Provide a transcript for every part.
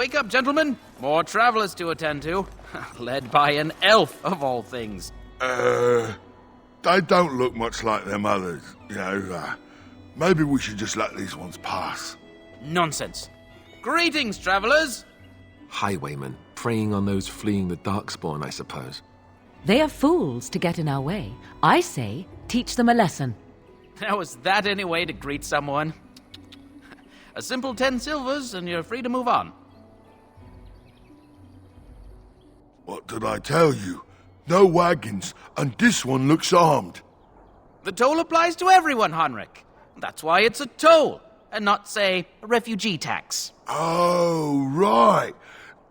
Wake up, gentlemen. More travelers to attend to. Led by an elf, of all things. They don't look much like them others, maybe we should just let these ones pass. Nonsense. Greetings, travelers. Highwaymen, preying on those fleeing the Darkspawn, I suppose. They are fools to get in our way. I say, teach them a lesson. Now, is that any way to greet someone? A simple 10 silvers and you're free to move on. What did I tell you? No wagons, and this one looks armed. The toll applies to everyone, Henrik. That's why it's a toll, and not, say, a refugee tax. Oh, right.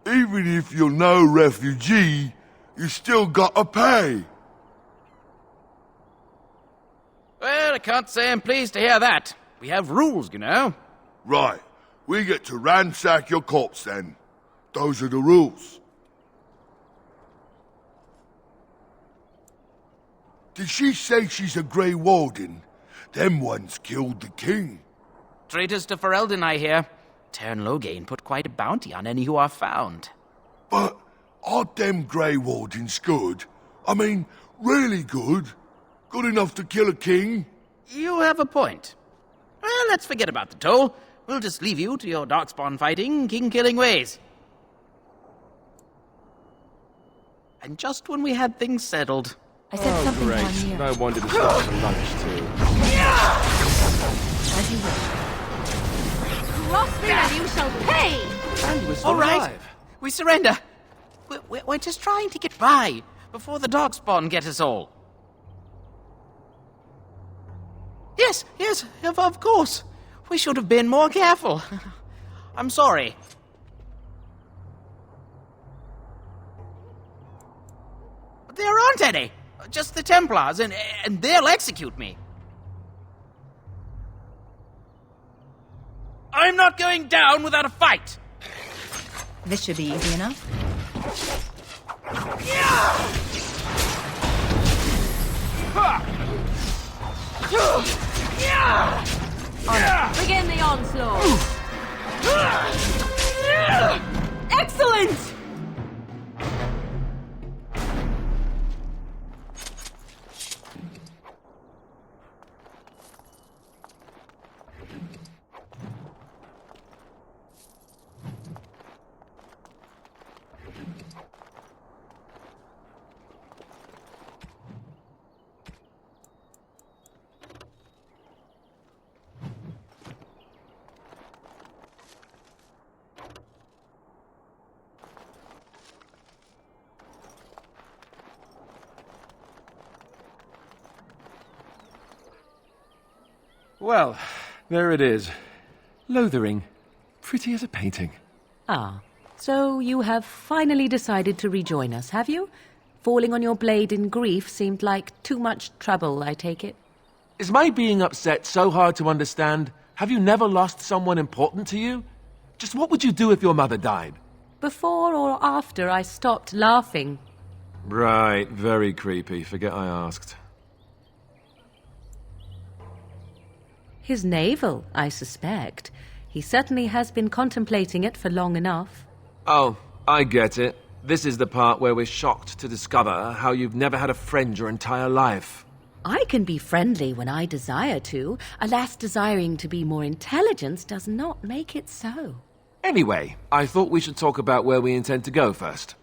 Even if you're no refugee, you still gotta pay. Well, I can't say I'm pleased to hear that. We have rules, you know. Right. We get to ransack your corpse then. Those are the rules. Did she say she's a Grey Warden? Them ones killed the king. Traitors to Ferelden, I hear. Tern Loghain put quite a bounty on any who are found. But aren't them Grey Wardens good? I mean, really good? Good enough to kill a king? You have a point. Well, let's forget about the toll. We'll just leave you to your darkspawn fighting, king-killing ways. And just when we had things settled... I said something down here. No wonder to stop for lunch, too. As you wish. Cross me and you shall pay! And we're still All right, alive. we surrender. We're just trying to get by before the darkspawn get us all. Yes, of course. We should have been more careful. I'm sorry. But there aren't any. Just the Templars, and they'll execute me. I'm not going down without a fight. This should be easy enough. Begin the onslaught! Excellent! Well, there it is. Lothering. Pretty as a painting. Ah, so you have finally decided to rejoin us, have you? Falling on your blade in grief seemed like too much trouble, I take it. Is my being upset so hard to understand? Have you never lost someone important to you? Just what would you do if your mother died? Before or after I stopped laughing. Right, very creepy. Forget I asked. His navel, I suspect. He certainly has been contemplating it for long enough. Oh, I get it. This is the part where we're shocked to discover how you've never had a friend your entire life. I can be friendly when I desire to. Alas, desiring to be more intelligent does not make it so. Anyway, I thought we should talk about where we intend to go first.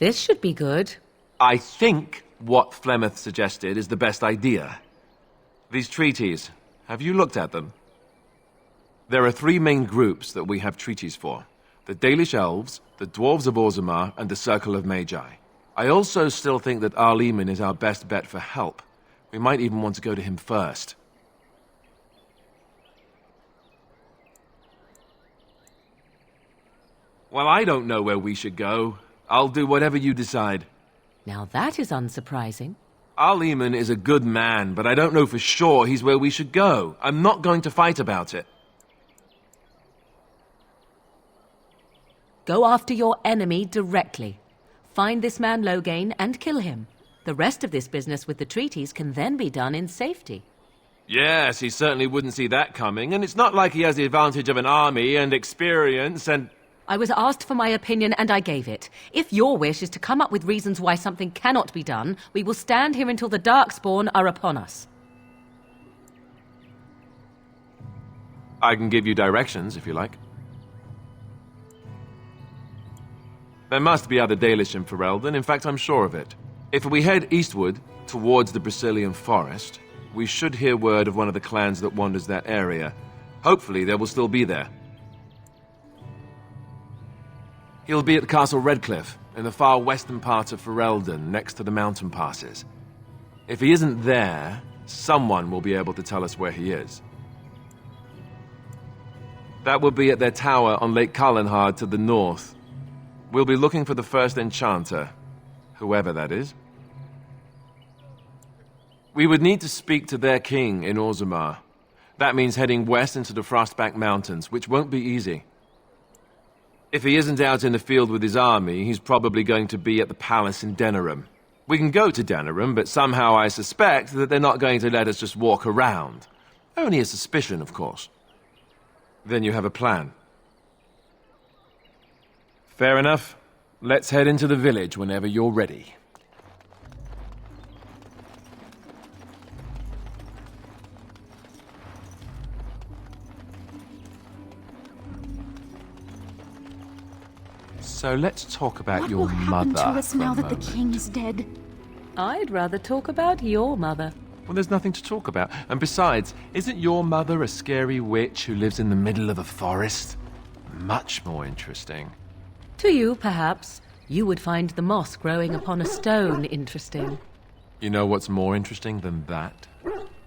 This should be good. I think what Flemeth suggested is the best idea. These treaties, have you looked at them? There are three main groups that we have treaties for. The Dalish Elves, the Dwarves of Orzammar, and the Circle of Magi. I also still think that Arleman is our best bet for help. We might even want to go to him first. Well, I don't know where we should go. I'll do whatever you decide. Now that is unsurprising. Arleman is a good man, but I don't know for sure he's where we should go. I'm not going to fight about it. Go after your enemy directly. Find this man Loghain and kill him. The rest of this business with the treaties can then be done in safety. Yes, he certainly wouldn't see that coming, and it's not like he has the advantage of an army and experience and... I was asked for my opinion and I gave it. If your wish is to come up with reasons why something cannot be done, we will stand here until the Darkspawn are upon us. I can give you directions, if you like. There must be other Dalish in Ferelden, in fact I'm sure of it. If we head eastward, towards the Brazilian forest, we should hear word of one of the clans that wanders that area. Hopefully they will still be there. He'll be at Castle Redcliffe, in the far western part of Ferelden, next to the mountain passes. If he isn't there, someone will be able to tell us where he is. That will be at their tower on Lake Carlenhard to the north. We'll be looking for the first enchanter, whoever that is. We would need to speak to their king in Orzammar. That means heading west into the Frostback Mountains, which won't be easy. If he isn't out in the field with his army, he's probably going to be at the palace in Denerim. We can go to Denerim, but somehow I suspect that they're not going to let us just walk around. Only a suspicion, of course. Then you have a plan. Fair enough. Let's head into the village whenever you're ready. So let's talk about your mother. What will happen to us for a now that the moment. king is dead? I'd rather talk about your mother. Well, there's nothing to talk about. And besides, isn't your mother a scary witch who lives in the middle of a forest? Much more interesting. To you, perhaps. You would find the moss growing upon a stone interesting. You know what's more interesting than that?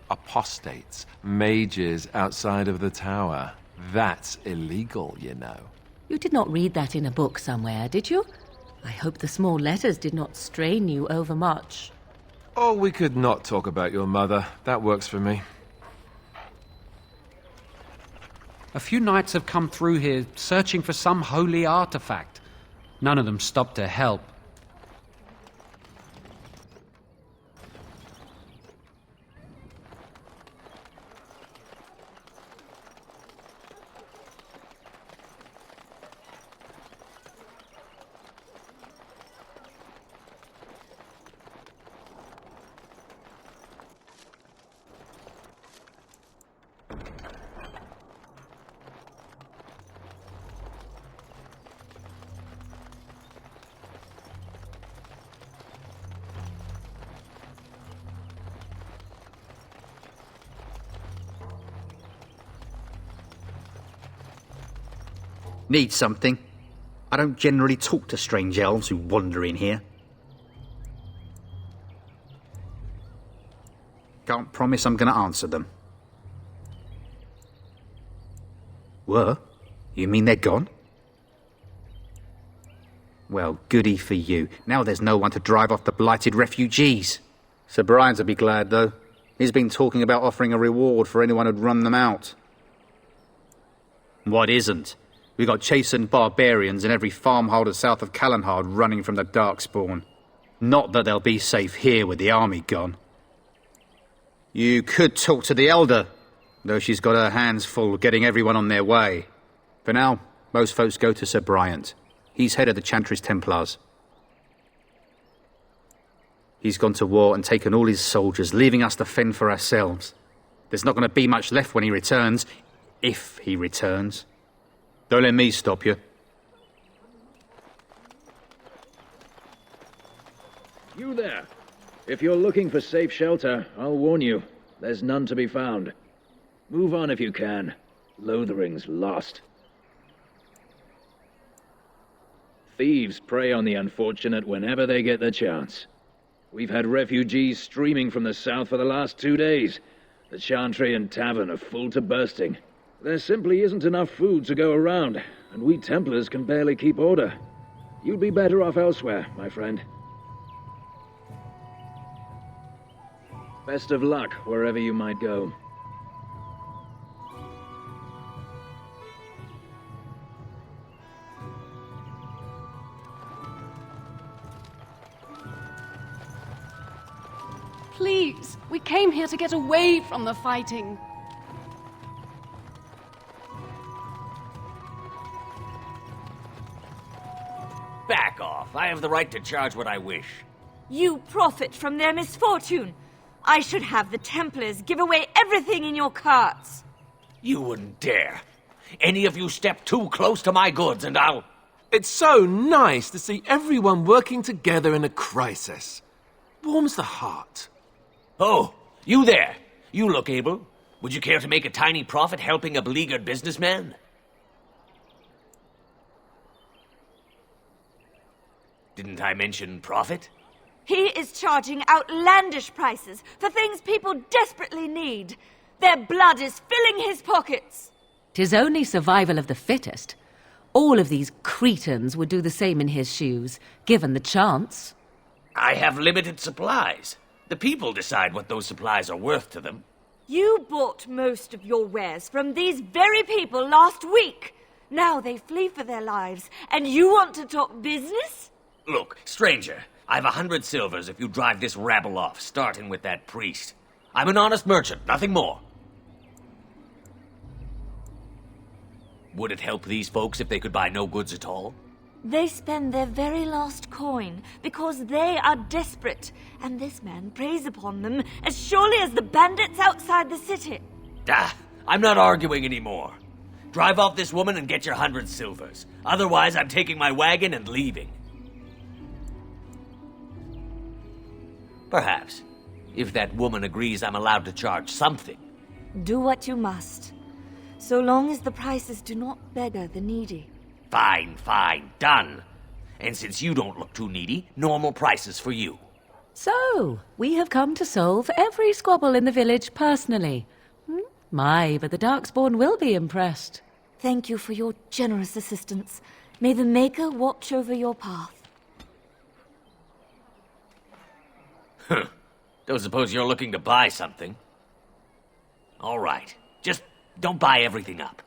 Apostates, mages outside of the tower. That's illegal, you know. You did not read that in a book somewhere, did you? I hope the small letters did not strain you overmuch. Oh, we could not talk about your mother. That works for me. A few knights have come through here searching for some holy artifact. None of them stopped to help. Need something? I don't generally talk to strange elves who wander in here. Can't promise I'm going to answer them. Were? You mean they're gone? Well, goody for you. Now there's no one to drive off the blighted refugees. Sir Brian'll be glad, though. He's been talking about offering a reward for anyone who'd run them out. What isn't? We got chastened barbarians in every farmholder south of Carlenhard running from the Darkspawn. Not that they'll be safe here with the army gone. You could talk to the Elder, though she's got her hands full getting everyone on their way. For now, most folks go to Sir Bryant. He's head of the Chantry's Templars. He's gone to war and taken all his soldiers, leaving us to fend for ourselves. There's not going to be much left when he returns, if he returns. Don't let me stop you. You there. If you're looking for safe shelter, I'll warn you. There's none to be found. Move on if you can. Lothering's lost. Thieves prey on the unfortunate whenever they get the chance. We've had refugees streaming from the south for the last 2 days. The Chantry and Tavern are full to bursting. There simply isn't enough food to go around, and we Templars can barely keep order. You'd be better off elsewhere, my friend. Best of luck wherever you might go. Please, we came here to get away from the fighting. Back off. I have the right to charge what I wish. You profit from their misfortune. I should have the Templars give away everything in your carts. You wouldn't dare. Any of you step too close to my goods and I'll... It's so nice to see everyone working together in a crisis. Warms the heart. Oh, you there. You look able. Would you care to make a tiny profit helping a beleaguered businessman? Didn't I mention profit? He is charging outlandish prices for things people desperately need. Their blood is filling his pockets. 'Tis only survival of the fittest. All of these cretins would do the same in his shoes, given the chance. I have limited supplies. The people decide what those supplies are worth to them. You bought most of your wares from these very people last week. Now they flee for their lives, and you want to talk business? Look, stranger, I've 100 silvers if you drive this rabble off, starting with that priest. I'm an honest merchant, nothing more. Would it help these folks if they could buy no goods at all? They spend their very last coin because they are desperate, and this man preys upon them as surely as the bandits outside the city. I'm not arguing anymore. Drive off this woman and get your 100 silvers. Otherwise, I'm taking my wagon and leaving. Perhaps, if that woman agrees I'm allowed to charge something. Do what you must, so long as the prices do not beggar the needy. Fine, done. And since you don't look too needy, normal prices for you. So, we have come to solve every squabble in the village personally. My, but the Darkspawn will be impressed. Thank you for your generous assistance. May the Maker watch over your path. Don't suppose you're looking to buy something. All right, just don't buy everything up.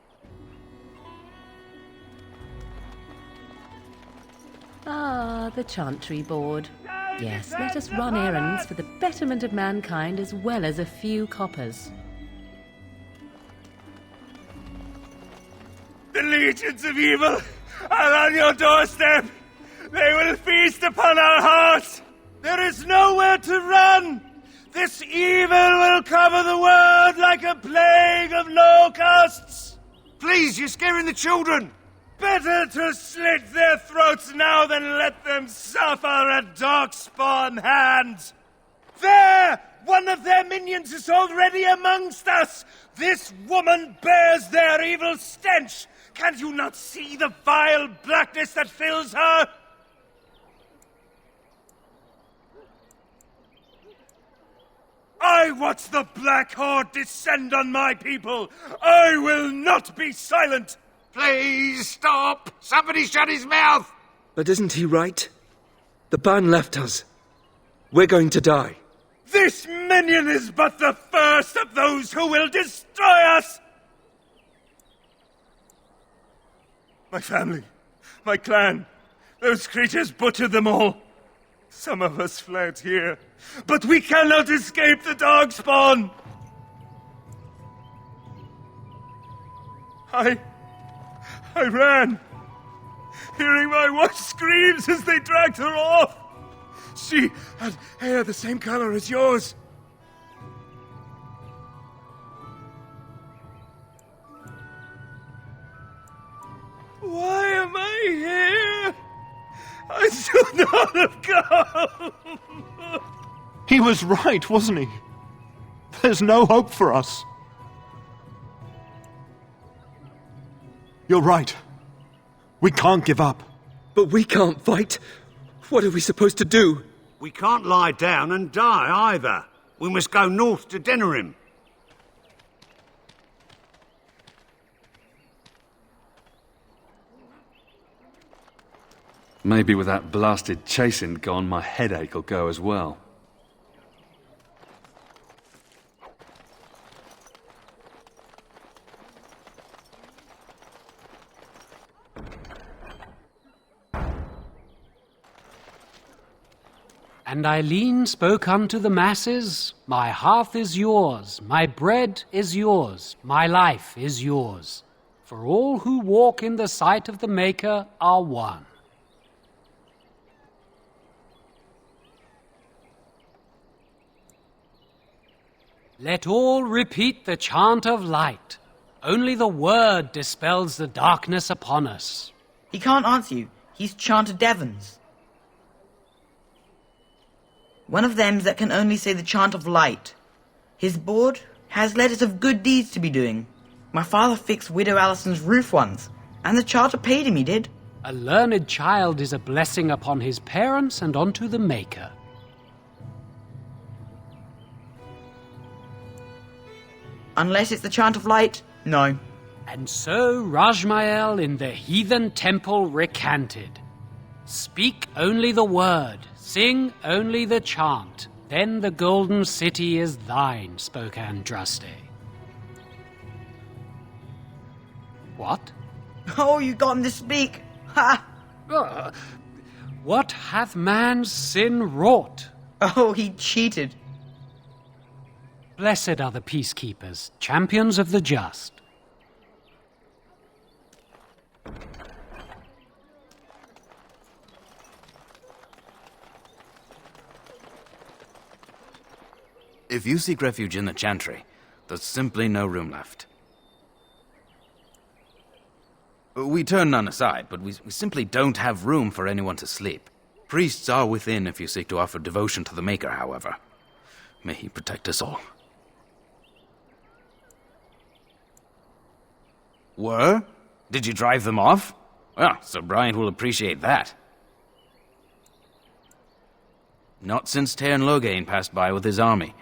Ah, the Chantry Board. Yes, let us run errands for the betterment of mankind as well as a few coppers. The legions of evil are on your doorstep. They will feast upon our hearts. There is nowhere to run. This evil will cover the world like a plague of locusts. Please, you're scaring the children. Better to slit their throats now than let them suffer at Darkspawn hands. There! One of their minions is already amongst us! This woman bears their evil stench! Can you not see the vile blackness that fills her? I watch the Black Horde descend on my people! I will not be silent! Please, stop! Somebody shut his mouth! But isn't he right? The ban left us. We're going to die. This minion is but the first of those who will destroy us! My family, my clan, those creatures butchered them all. Some of us fled here, but we cannot escape the Darkspawn! I ran, hearing my wife's screams as they dragged her off. She had hair the same color as yours. Why am I here? I should not have come. He was right, wasn't he? There's no hope for us. You're right. We can't give up. But we can't fight. What are we supposed to do? We can't lie down and die either. We must go north to Denerim. Maybe with that blasted chasing gone, my headache will go as well. And Eileen spoke unto the masses, My hearth is yours, my bread is yours, my life is yours. For all who walk in the sight of the Maker are one. Let all repeat the chant of light. Only the word dispels the darkness upon us. He can't answer you. He's chanted Devons. One of them's that can only say the chant of light. His board has letters of good deeds to be doing. My father fixed Widow Alison's roof once, and the charter paid him, he did. A learned child is a blessing upon his parents and unto the Maker. Unless it's the chant of light, no. And so Rajmael in the heathen temple recanted. Speak only the word, sing only the chant, then the golden city is thine, spoke Andraste. What? Oh, you got him to speak! Ha! What hath man's sin wrought? Oh, he cheated. Blessed are the peacekeepers, champions of the just. If you seek refuge in the Chantry, there's simply no room left. We turn none aside, but we simply don't have room for anyone to sleep. Priests are within if you seek to offer devotion to the Maker, however. May he protect us all. Were? Did you drive them off? Well, Sir Bryant will appreciate that. Not since Tairn Loghain passed by with his army.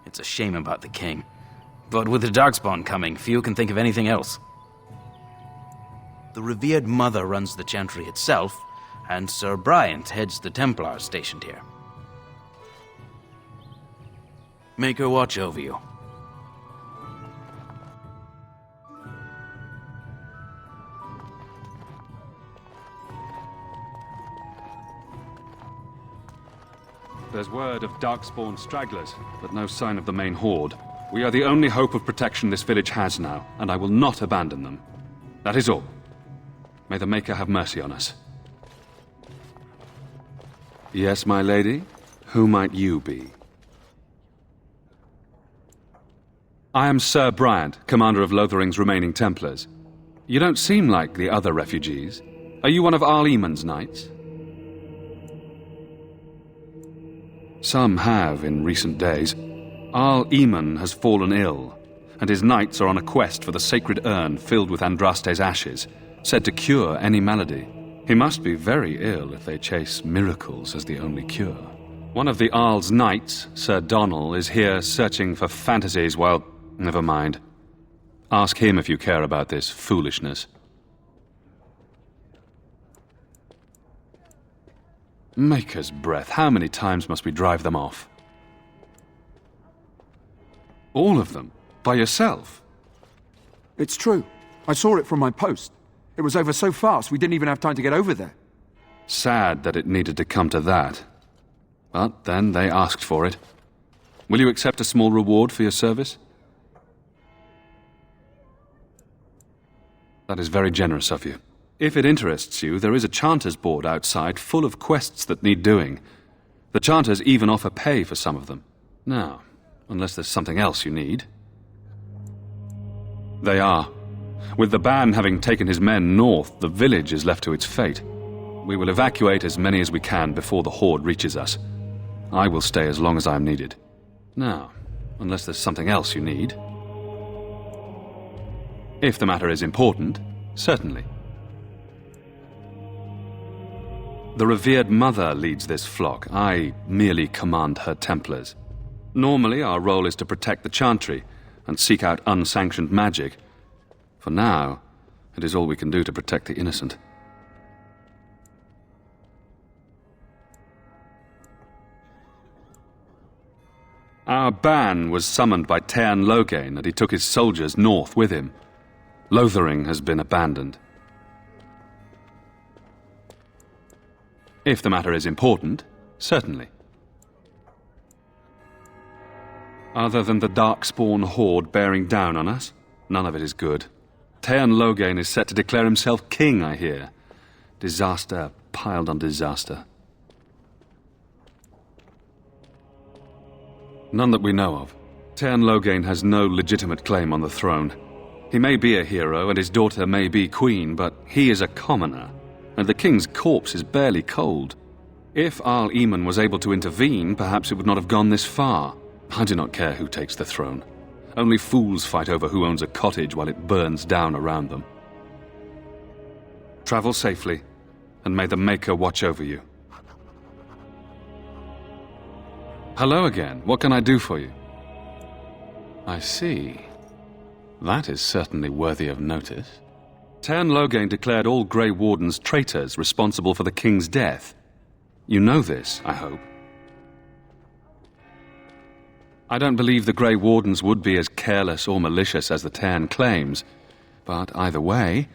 It's a shame about the king. But with the Darkspawn coming, few can think of anything else. The revered mother runs the Chantry itself, and Sir Bryant heads the Templars stationed here. Make her watch over you. There's word of Darkspawn stragglers, but no sign of the main horde. We are the only hope of protection this village has now, and I will not abandon them. That is all. May the Maker have mercy on us. Yes, my lady? Who might you be? I am Sir Bryant, commander of Lothering's remaining Templars. You don't seem like the other refugees. Are you one of Arl Eamon's knights? Some have in recent days. Arl Eamon has fallen ill, and his knights are on a quest for the sacred urn filled with Andraste's ashes, said to cure any malady. He must be very ill if they chase miracles as the only cure. One of the Arl's knights, Sir Donnell, is here searching for fantasies. Well, never mind. Ask him if you care about this foolishness. Maker's breath, how many times must we drive them off? All of them? By yourself? It's true. I saw it from my post. It was over so fast we didn't even have time to get over there. Sad that it needed to come to that. But then they asked for it. Will you accept a small reward for your service? That is very generous of you. If it interests you, there is a Chanter's board outside full of quests that need doing. The Chanters even offer pay for some of them. Now, unless there's something else you need. They are. With the ban having taken his men north, the village is left to its fate. We will evacuate as many as we can before the horde reaches us. I will stay as long as I am needed. Now, unless there's something else you need. If the matter is important, certainly. The revered mother leads this flock. I merely command her Templars. Normally, our role is to protect the Chantry and seek out unsanctioned magic. For now, it is all we can do to protect the innocent. Our ban was summoned by Tairn Loghain, and he took his soldiers north with him. Lothering has been abandoned. If the matter is important, certainly. Other than the Darkspawn horde bearing down on us, none of it is good. Teyrn Loghain is set to declare himself king, I hear. Disaster piled on disaster. None that we know of. Teyrn Loghain has no legitimate claim on the throne. He may be a hero and his daughter may be queen, but he is a commoner, and the king's corpse is barely cold. If Arl Eamon was able to intervene, perhaps it would not have gone this far. I do not care who takes the throne. Only fools fight over who owns a cottage while it burns down around them. Travel safely, and may the Maker watch over you. Hello again. What can I do for you? I see. That is certainly worthy of notice. Teyrn Loghain declared all Grey Wardens traitors responsible for the king's death. You know this, I hope. I don't believe the Grey Wardens would be as careless or malicious as the Teyrn claims, but either way,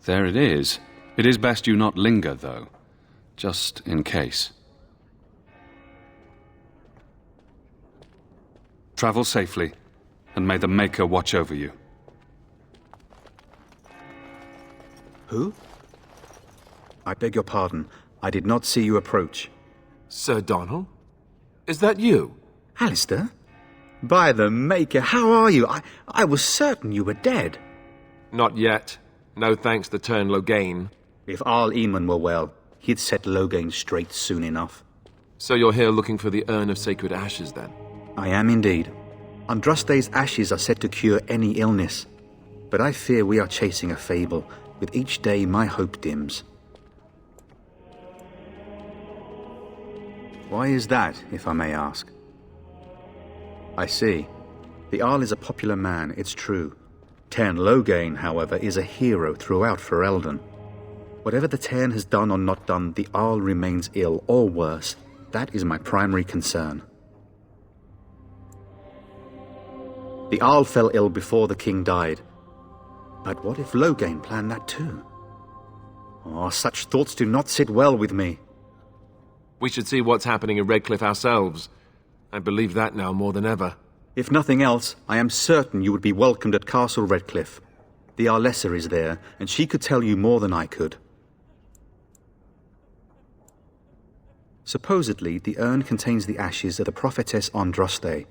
there it is. It is best you not linger, though, just in case. Travel safely, and may the Maker watch over you. Who? I beg your pardon. I did not see you approach. Sir Donald? Is that you? Alistair? By the Maker, how are you? I was certain you were dead. Not yet. No thanks to Teyrn Loghain. If Arl Eamon were well, he'd set Loghain straight soon enough. So you're here looking for the Urn of Sacred Ashes, then? I am indeed. Andraste's ashes are said to cure any illness. But I fear we are chasing a fable. With each day, my hope dims. Why is that, if I may ask? I see. The Arl is a popular man, it's true. Teyrn Loghain, however, is a hero throughout Ferelden. Whatever the Teyrn has done or not done, the Arl remains ill, or worse. That is my primary concern. The Arl fell ill before the king died. But what if Loghain planned that too? Oh, such thoughts do not sit well with me. We should see what's happening in Redcliffe ourselves. I believe that now more than ever. If nothing else, I am certain you would be welcomed at Castle Redcliffe. The Arlessa is there, and she could tell you more than I could. Supposedly, the urn contains the ashes of the prophetess Andraste.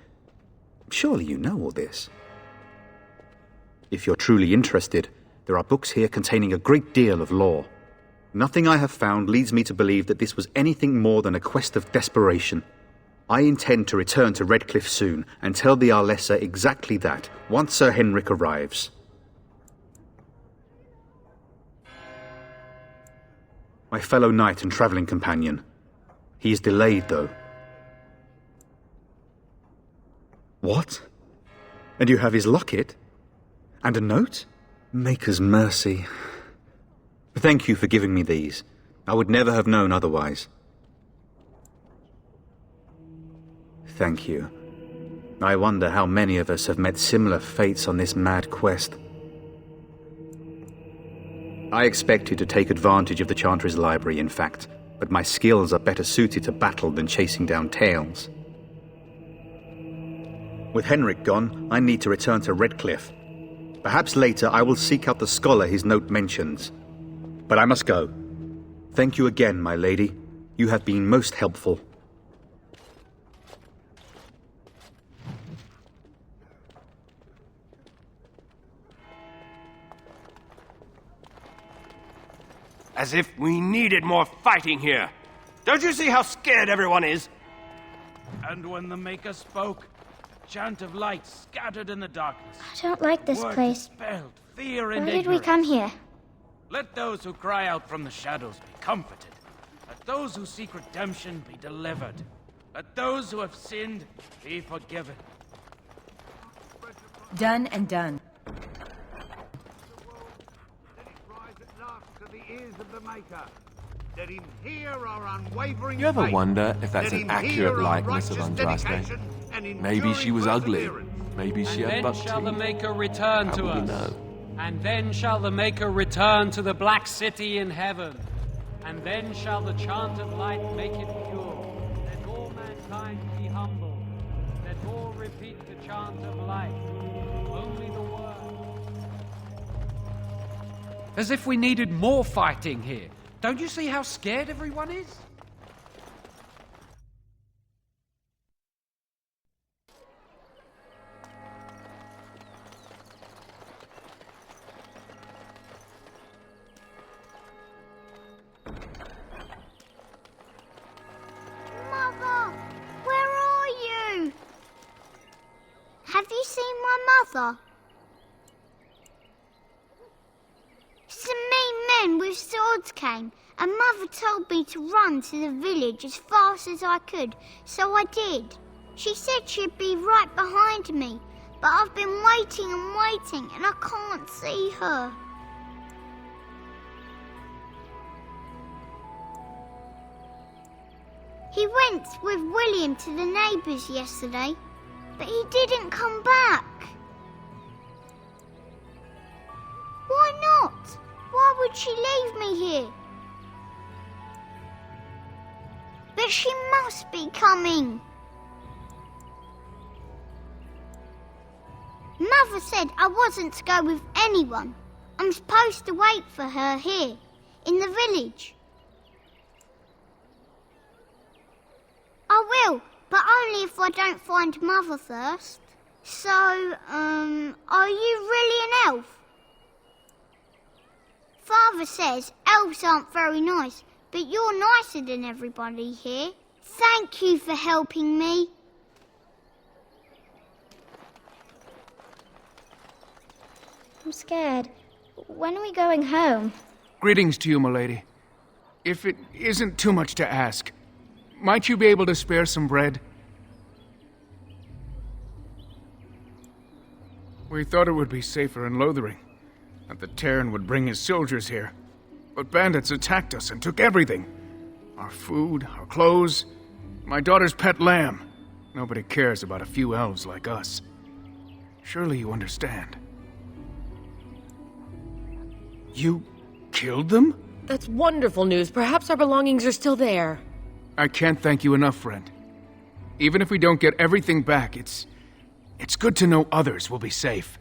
Surely you know all this. If you're truly interested, there are books here containing a great deal of lore. Nothing I have found leads me to believe that this was anything more than a quest of desperation. I intend to return to Redcliffe soon and tell the Arlessa exactly that, once Sir Henrik arrives. My fellow knight and travelling companion. He is delayed, though. What? And you have his locket? And a note? Maker's mercy. Thank you for giving me these. I would never have known otherwise. Thank you. I wonder how many of us have met similar fates on this mad quest. I expected to take advantage of the Chantry's library, in fact, but my skills are better suited to battle than chasing down tales. With Henrik gone, I need to return to Redcliffe. Perhaps later I will seek out the scholar his note mentions. But I must go. Thank you again, my lady. You have been most helpful. As if we needed more fighting here. Don't you see how scared everyone is? And when the Maker spoke, a chant of light scattered in the darkness. I don't like this Word place. dispelled fear and Why did we ignorance. come here? Let those who cry out from the shadows be comforted. Let those who seek redemption be delivered. Let those who have sinned be forgiven. Done and done. Let him hear our unwavering You ever faith. wonder if that's Let an him accurate hear our likeness of righteous Andraste? dedication and Maybe she was enduring ugly. perseverance. Maybe she had And then buck shall the teeth. Maker return How to will we us. know? And then shall the Maker return to the Black City in heaven. And then shall the chant of light make it pure. Let all mankind be humble. Let all repeat the chant of life. Only the word. As if we needed more fighting here. Don't you see how scared everyone is? Mother, where are you? Have you seen my mother? Some mean men with swords came, and Mother told me to run to the village as fast as I could, so I did. She said she'd be right behind me, but I've been waiting and waiting, and I can't see her. He went with William to the neighbours yesterday, but he didn't come back. Why not? Why would she leave me here? But she must be coming. Mother said I wasn't to go with anyone. I'm supposed to wait for her here, in the village. I will, but only if I don't find Mother first. So, are you really an elf? Father says elves aren't very nice, but you're nicer than everybody here. Thank you for helping me. I'm scared. When are we going home? Greetings to you, milady. If it isn't too much to ask, might you be able to spare some bread? We thought it would be safer in Lothering, that the Terran would bring his soldiers here. But bandits attacked us and took everything. Our food, our clothes, my daughter's pet lamb. Nobody cares about a few elves like us. Surely you understand. You killed them? That's wonderful news. Perhaps our belongings are still there. I can't thank you enough, friend. Even if we don't get everything back, it's good to know others will be safe.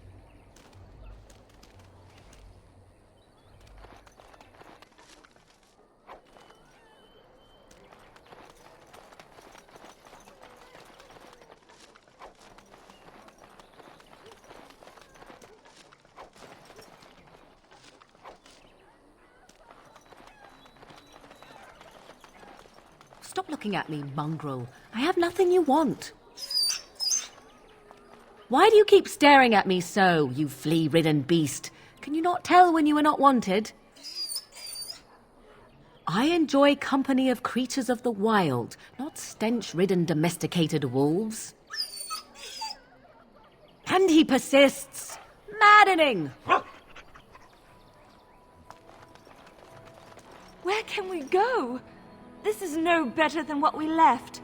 Stop looking at me, mongrel. I have nothing you want. Why do you keep staring at me so, you flea-ridden beast? Can you not tell when you are not wanted? I enjoy company of creatures of the wild, not stench-ridden domesticated wolves. And he persists. Maddening! Where can we go? This is no better than what we left.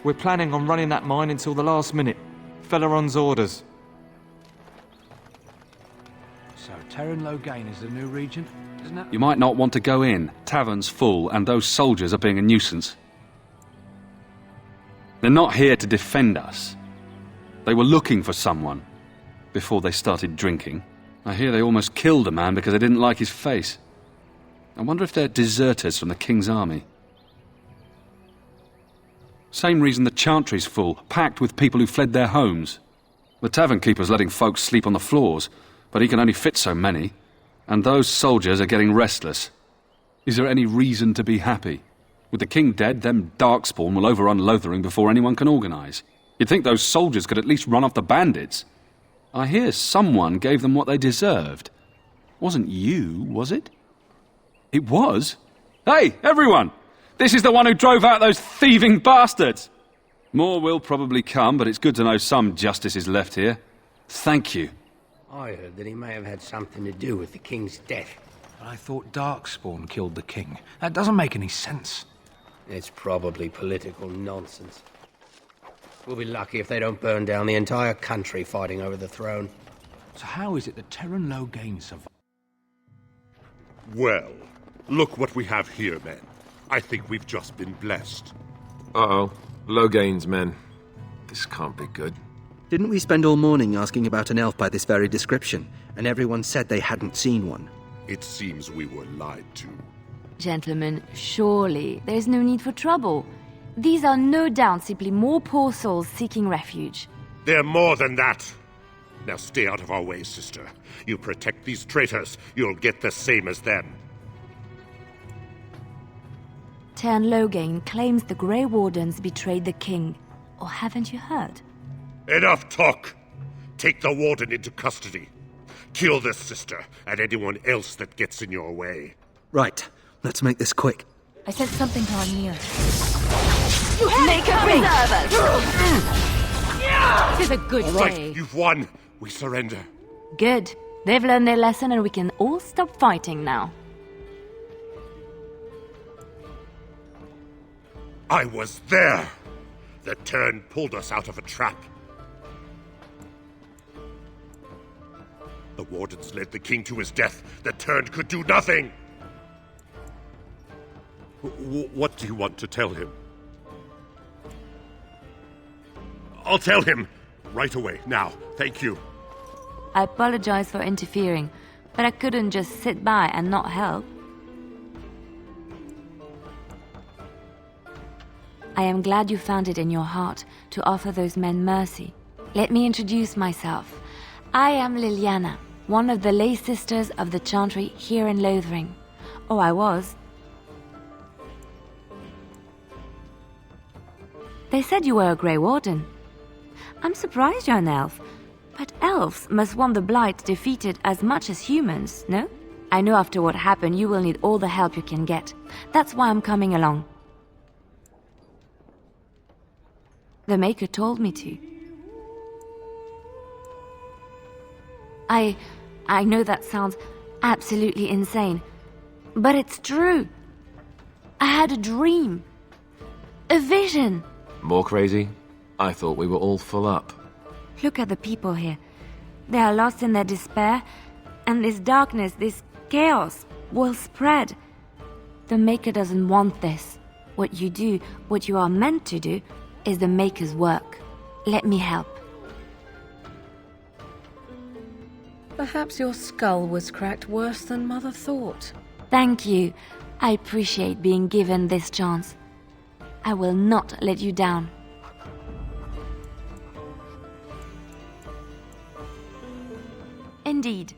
We're planning on running that mine until the last minute. Felleron's orders. So, Terran Loghain is the new regent, isn't it? You might not want to go in. Tavern's full, and those soldiers are being a nuisance. They're not here to defend us. They were looking for someone before they started drinking. I hear they almost killed a man because they didn't like his face. I wonder if they're deserters from the King's army. Same reason the Chantry's full, packed with people who fled their homes. The tavern keeper's letting folks sleep on the floors, but he can only fit so many. And those soldiers are getting restless. Is there any reason to be happy? With the King dead, them Darkspawn will overrun Lothering before anyone can organise. You'd think those soldiers could at least run off the bandits. I hear someone gave them what they deserved. Wasn't you, was it? It was? Hey, everyone! This is the one who drove out those thieving bastards! More will probably come, but it's good to know some justice is left here. Thank you. I heard that he may have had something to do with the King's death. I thought Darkspawn killed the king. That doesn't make any sense. It's probably political nonsense. We'll be lucky if they don't burn down the entire country fighting over the throne. So how is it that Terran Loghain survived? Well, look what we have here, men. I think we've just been blessed. Uh-oh. Loghains men. This can't be good. Didn't we spend all morning asking about an elf by this very description, and everyone said they hadn't seen one? It seems we were lied to. Gentlemen, surely there is no need for trouble. These are no doubt simply more poor souls seeking refuge. They're more than that. Now stay out of our way, sister. You protect these traitors, you'll get the same as them. Tern Loghain claims the Grey Wardens betrayed the king. Or haven't you heard? Enough talk! Take the warden into custody. Kill this sister and anyone else that gets in your way. Right. Let's make this quick. I sent something to our nearest. You make a preserve us! This is a good All right, day. you've won. We surrender. Good. They've learned their lesson and we can all stop fighting now. I was there! The Tern pulled us out of a trap. The wardens led the king to his death. The Tern could do nothing! What do you want to tell him? I'll tell him! Right away, now. Thank you. I apologize for interfering, but I couldn't just sit by and not help. I am glad you found it in your heart to offer those men mercy. Let me introduce myself. I am Liliana, one of the lay sisters of the Chantry here in Lothering. Or I was. They said you were a Grey Warden. I'm surprised you're an elf, but elves must want the Blight defeated as much as humans, no? I know after what happened you will need all the help you can get. That's why I'm coming along. The Maker told me to. I know that sounds absolutely insane, but it's true. I had a dream. A vision. More crazy? I thought we were all full up. Look at the people here. They are lost in their despair, and this darkness, this chaos, will spread. The Maker doesn't want this. What you do, what you are meant to do, is the Maker's work. Let me help. Perhaps your skull was cracked worse than Mother thought. Thank you. I appreciate being given this chance. I will not let you down. Indeed.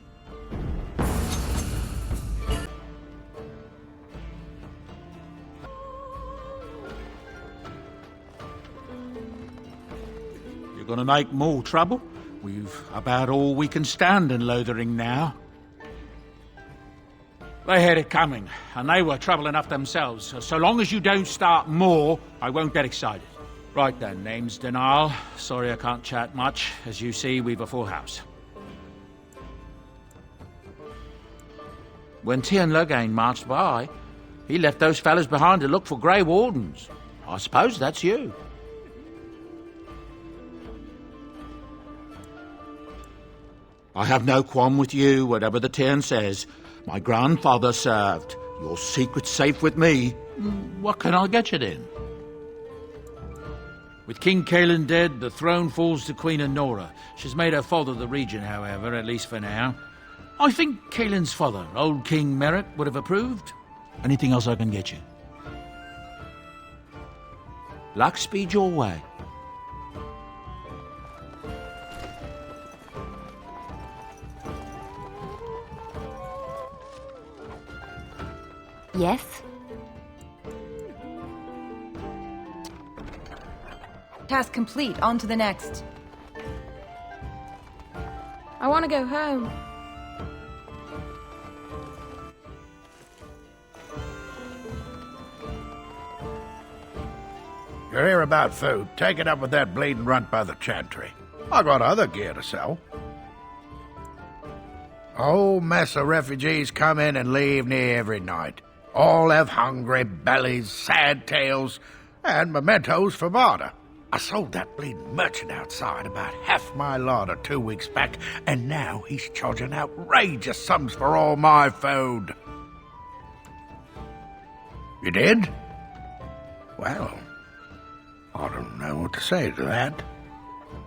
You're gonna make more trouble? We've about all we can stand in Lothering now. They had it coming, and they were trouble enough themselves. So long as you don't start more, I won't get excited. Right then, name's Denal. Sorry I can't chat much. As you see, we've a full house. When Tern Loghain marched by, he left those fellas behind to look for Grey Wardens. I suppose that's you. I have no qualm with you, whatever the Tern says. My grandfather served. Your secret's safe with me. What can I get you then? With King Caelan dead, the throne falls to Queen Anora. She's made her father the regent, however, at least for now. I think Caelan's father, old King Merritt, would have approved. Anything else I can get you? Luck speed your way. Yes? Task complete. On to the next. I want to go home. You're here about food. Take it up with that bleeding runt by the Chantry. I got other gear to sell. A whole mess of refugees come in and leave near every night. All have hungry bellies, sad tales, and mementos for barter. I sold that bleeding merchant outside about half my larder 2 weeks back, and now he's charging outrageous sums for all my food. You did? Well, I don't know what to say to that.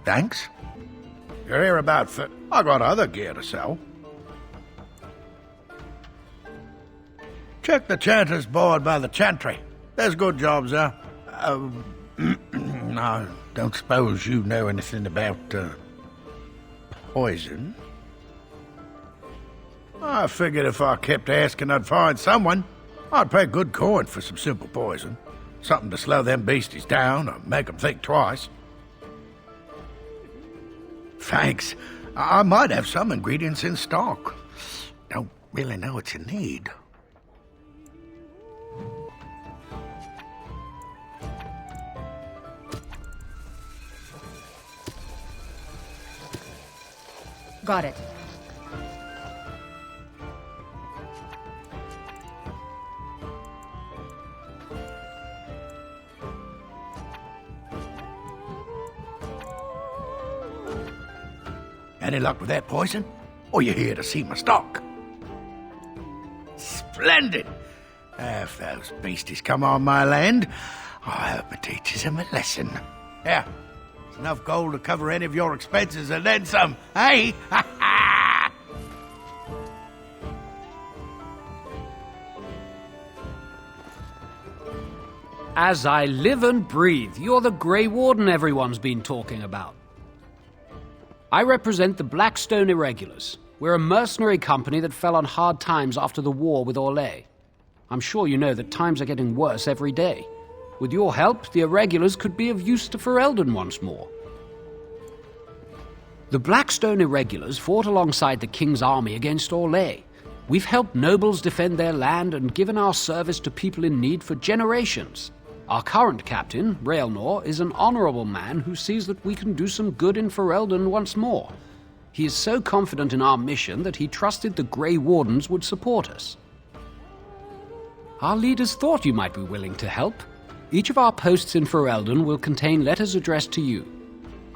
Thanks. You're here about I got other gear to sell. Check the chanter's board by the chantry. There's good jobs there. I don't suppose you know anything about, poison? I figured if I kept asking I'd find someone. I'd pay good coin for some simple poison. Something to slow them beasties down or make them think twice. Thanks. I might have some ingredients in stock. Don't really know what you need. Got it. Any luck with that poison? Or you here to see my stock? Splendid! If those beasties come on my land, I hope it teaches them a lesson. Yeah, it's enough gold to cover any of your expenses and then some, hey? As I live and breathe, you're the Grey Warden everyone's been talking about. I represent the Blackstone Irregulars. We're a mercenary company that fell on hard times after the war with Orlais. I'm sure you know that times are getting worse every day. With your help, the Irregulars could be of use to Ferelden once more. The Blackstone Irregulars fought alongside the King's army against Orlais. We've helped nobles defend their land and given our service to people in need for generations. Our current captain, Raelnor, is an honourable man who sees that we can do some good in Ferelden once more. He is so confident in our mission that he trusted the Grey Wardens would support us. Our leaders thought you might be willing to help. Each of our posts in Ferelden will contain letters addressed to you.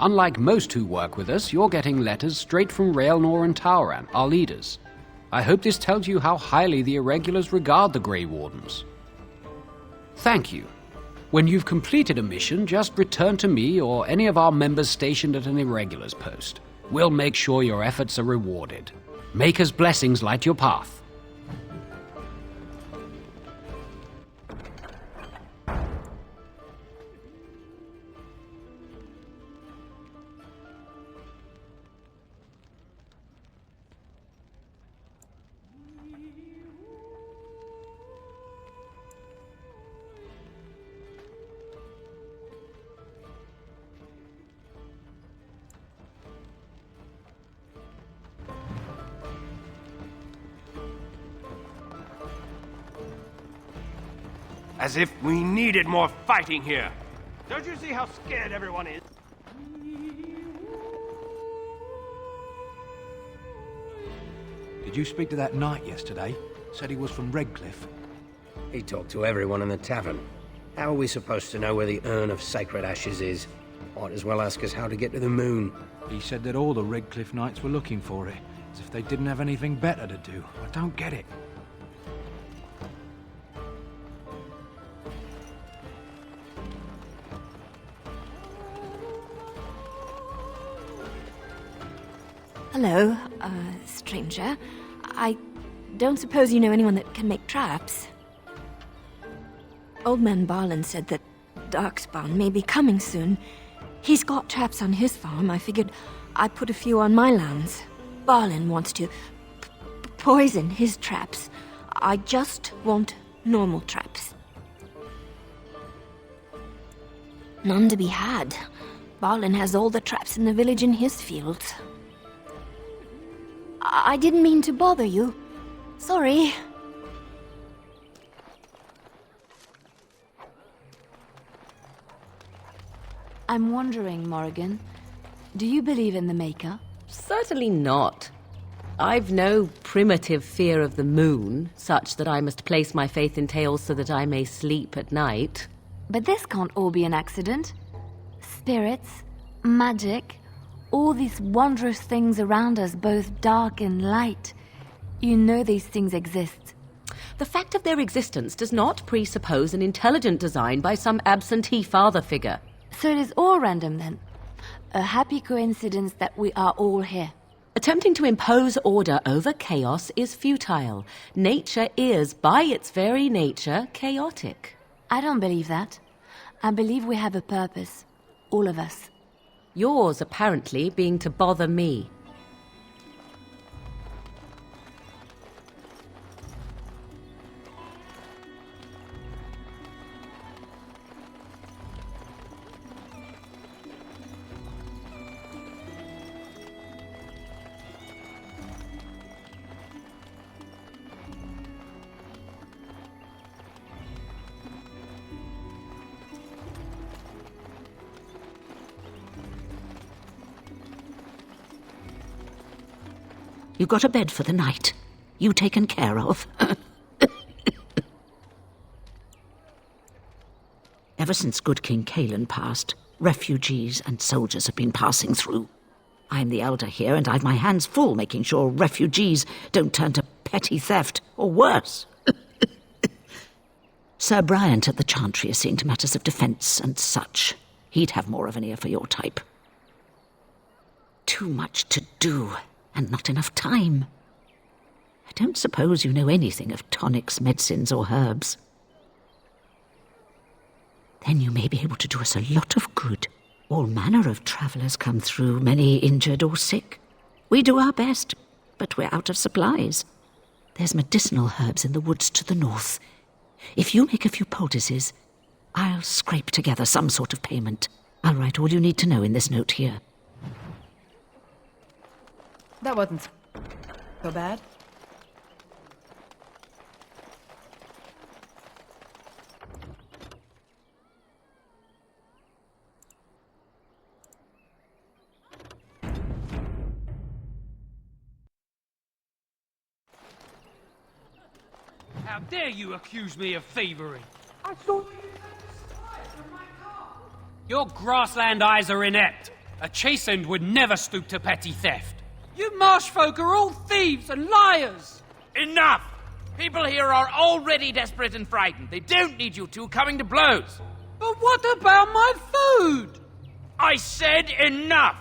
Unlike most who work with us, you're getting letters straight from Raelnor and Tauran, our leaders. I hope this tells you how highly the Irregulars regard the Grey Wardens. Thank you. When you've completed a mission, just return to me or any of our members stationed at an Irregulars post. We'll make sure your efforts are rewarded. Maker's blessings light your path. As if we needed more fighting here. Don't you see how scared everyone is? Did you speak to that knight yesterday? Said he was from Redcliffe. He talked to everyone in the tavern. How are we supposed to know where the urn of sacred ashes is? Might as well ask us how to get to the moon. He said that all the Redcliffe knights were looking for it, as if they didn't have anything better to do. I don't get it. Hello, stranger. I don't suppose you know anyone that can make traps? Old man Barlin said that Darkspawn may be coming soon. He's got traps on his farm. I figured I'd put a few on my lands. Barlin wants to poison his traps. I just want normal traps. None to be had. Barlin has all the traps in the village in his fields. I didn't mean to bother you. Sorry. I'm wondering, Morrigan, do you believe in the Maker? Certainly not. I've no primitive fear of the moon, such that I must place my faith in tales so that I may sleep at night. But this can't all be an accident. Spirits, magic, all these wondrous things around us, both dark and light. You know these things exist. The fact of their existence does not presuppose an intelligent design by some absentee father figure. So it is all random then. A happy coincidence that we are all here. Attempting to impose order over chaos is futile. Nature is, by its very nature, chaotic. I don't believe that. I believe we have a purpose. All of us. Yours, apparently, being to bother me. You got a bed for the night? You taken care of? Ever since good King Cailan passed, refugees and soldiers have been passing through. I'm the elder here, and I've my hands full making sure refugees don't turn to petty theft, or worse. Sir Bryant at the Chantry is seeing to matters of defence and such. He'd have more of an ear for your type. Too much to do. And not enough time. I don't suppose you know anything of tonics, medicines, or herbs. Then you may be able to do us a lot of good. All manner of travellers come through, many injured or sick. We do our best, but we're out of supplies. There's medicinal herbs in the woods to the north. If you make a few poultices, I'll scrape together some sort of payment. I'll write all you need to know in this note here. That wasn't so bad. How dare you accuse me of thievery? I thought Your grassland eyes are inept. A chastened would never stoop to petty theft. You marsh folk are all thieves and liars! Enough! People here are already desperate and frightened. They don't need you two coming to blows. But what about my food? I said enough!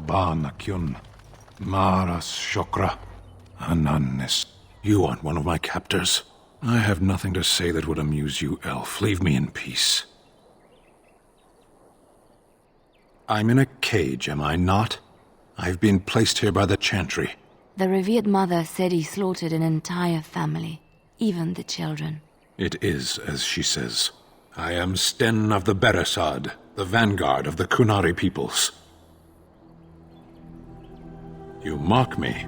Banakyun, Maras Shokra, Anannis. You aren't one of my captors. I have nothing to say that would amuse you, elf. Leave me in peace. I'm in a cage, am I not? I've been placed here by the Chantry. The revered mother said he slaughtered an entire family, even the children. It is as she says. I am Sten of the Beresad, the vanguard of the Kunari peoples. You mock me,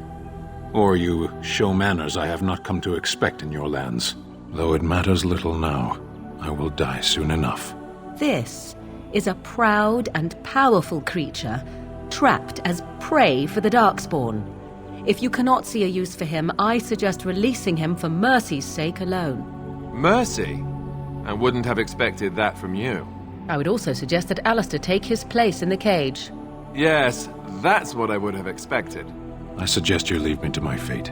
or you show manners I have not come to expect in your lands. Though it matters little now, I will die soon enough. This is a proud and powerful creature, trapped as prey for the Darkspawn. If you cannot see a use for him, I suggest releasing him for mercy's sake alone. Mercy? I wouldn't have expected that from you. I would also suggest that Alistair take his place in the cage. Yes, that's what I would have expected. I suggest you leave me to my fate.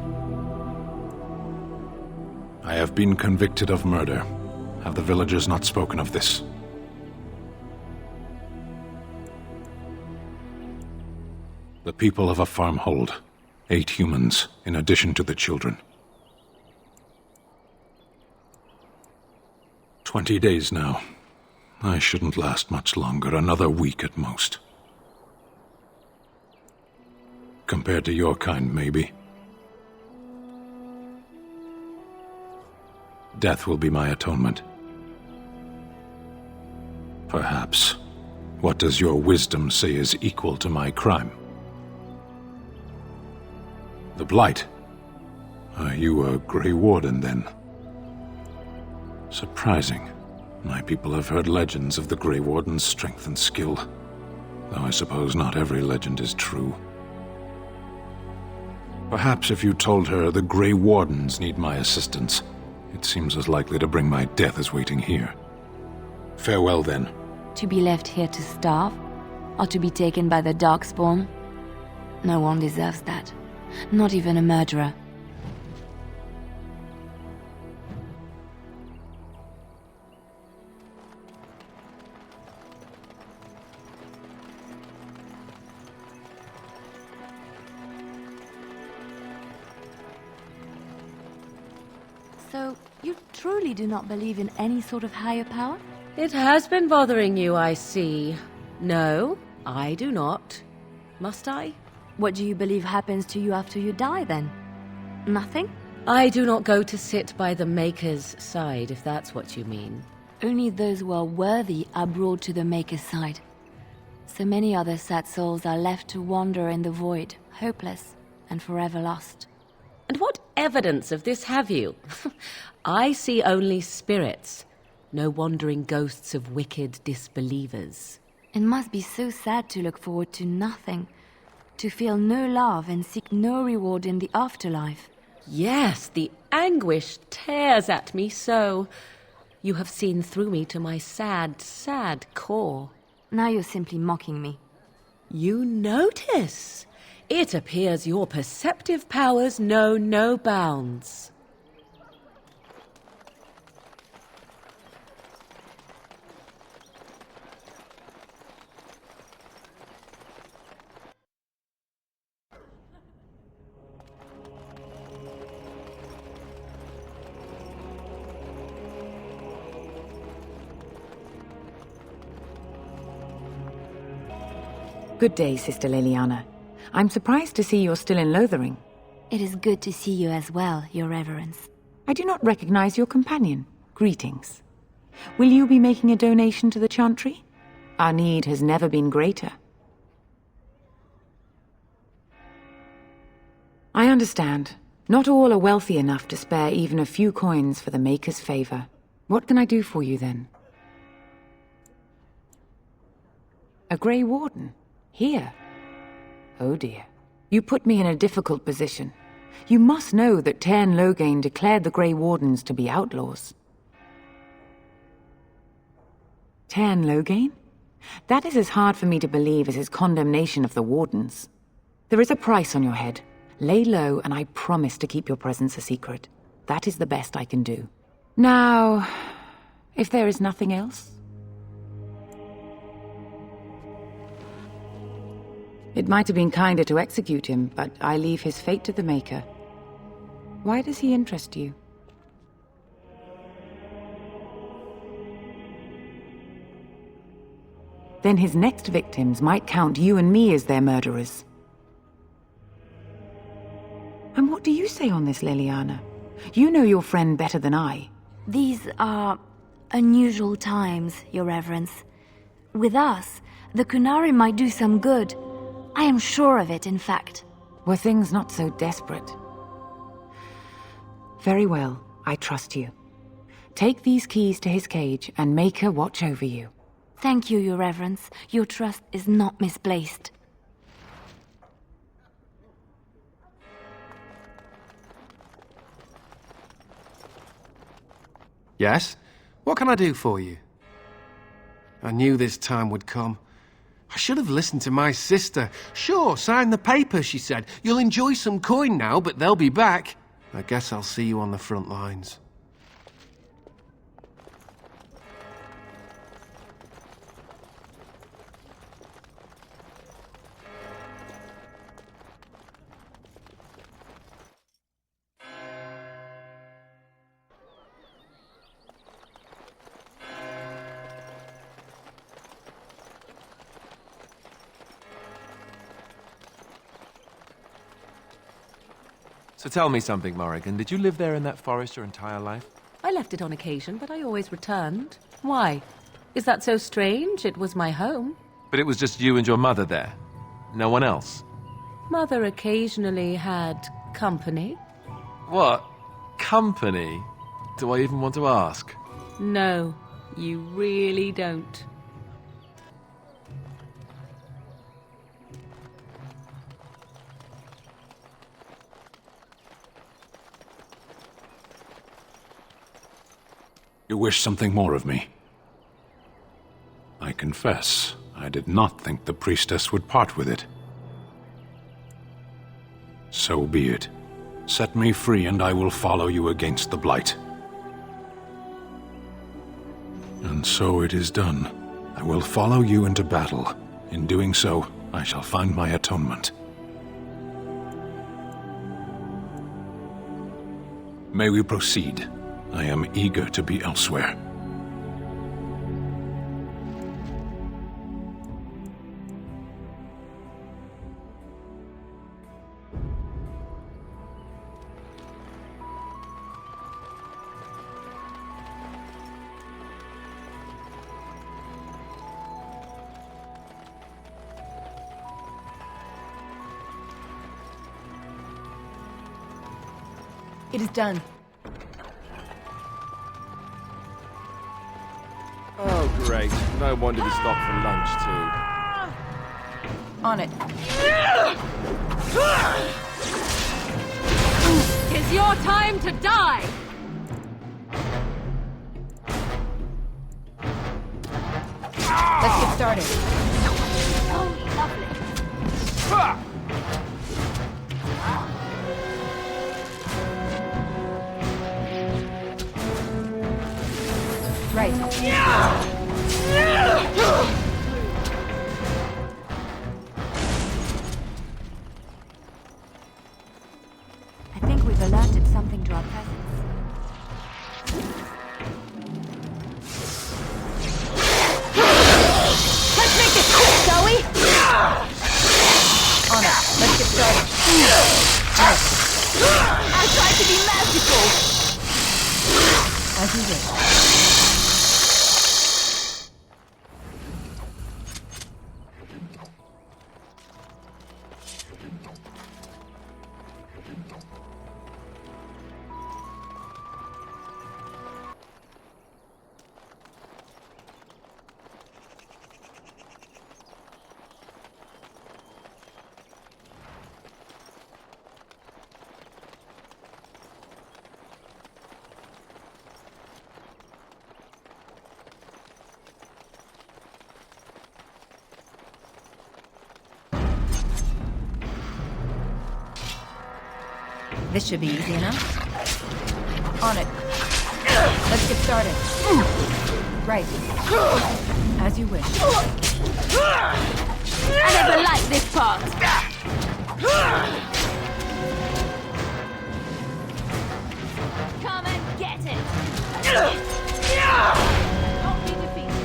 I have been convicted of murder. Have the villagers not spoken of this? The people of a farmhold. 8 humans, in addition to the children. 20 days now. I shouldn't last much longer, another week at most. Compared to your kind, maybe. Death will be my atonement. Perhaps. What does your wisdom say is equal to my crime? The Blight. Are you a Grey Warden, then? Surprising. My people have heard legends of the Grey Warden's strength and skill. Though I suppose not every legend is true. Perhaps if you told her the Grey Wardens need my assistance, it seems as likely to bring my death as waiting here. Farewell, then. To be left here to starve? Or to be taken by the Darkspawn? No one deserves that. Not even a murderer. So, you truly do not believe in any sort of higher power? It has been bothering you, I see. No, I do not. Must I? What do you believe happens to you after you die, then? Nothing? I do not go to sit by the Maker's side, if that's what you mean. Only those who are worthy are brought to the Maker's side. So many other sad souls are left to wander in the void, hopeless and forever lost. And what evidence of this have you? I see only spirits, no wandering ghosts of wicked disbelievers. It must be so sad to look forward to nothing, to feel no love and seek no reward in the afterlife. Yes, the anguish tears at me so. You have seen through me to my sad, sad core. Now you're simply mocking me. You notice? It appears your perceptive powers know no bounds. Good day, Sister Leliana. I'm surprised to see you're still in Lothering. It is good to see you as well, Your Reverence. I do not recognize your companion. Greetings. Will you be making a donation to the Chantry? Our need has never been greater. I understand. Not all are wealthy enough to spare even a few coins for the Maker's favor. What can I do for you, then? A Grey Warden? Here? Oh dear. You put me in a difficult position. You must know that Tairn Loghain declared the Grey Wardens to be outlaws. Tairn Loghain? That is as hard for me to believe as his condemnation of the Wardens. There is a price on your head. Lay low, and I promise to keep your presence a secret. That is the best I can do. Now, if there is nothing else... It might have been kinder to execute him, but I leave his fate to the Maker. Why does he interest you? Then his next victims might count you and me as their murderers. And what do you say on this, Leliana? You know your friend better than I. These are unusual times, Your Reverence. With us, the Kunari might do some good. I am sure of it, in fact. Were things not so desperate? Very well, I trust you. Take these keys to his cage and make her watch over you. Thank you, Your Reverence. Your trust is not misplaced. Yes? What can I do for you? I knew this time would come. I should have listened to my sister. Sure, sign the paper, she said. You'll enjoy some coin now, but they'll be back. I guess I'll see you on the front lines. So tell me something, Morrigan. Did you live there in that forest your entire life? I left it on occasion, but I always returned. Why? Is that so strange? It was my home. But it was just you and your mother there? No one else? Mother occasionally had company. What? Company? Do I even want to ask? No, you really don't. You wish something more of me? I confess, I did not think the priestess would part with it. So be it. Set me free and I will follow you against the Blight. And so it is done. I will follow you into battle. In doing so, I shall find my atonement. May we proceed? I am eager to be elsewhere. It is done. Oh, great. No wonder we stopped for lunch, too. On it. Tis your time to die! Let's get started. Oh, lovely. Right. I think we've alerted something to our presence. Let's make this quick, shall we? On it. Let's get started. I tried to be merciful. As you wish. This should be easy enough. On it. Let's get started. Right. As you wish. I never liked this part. Come and get it. Don't be defeated.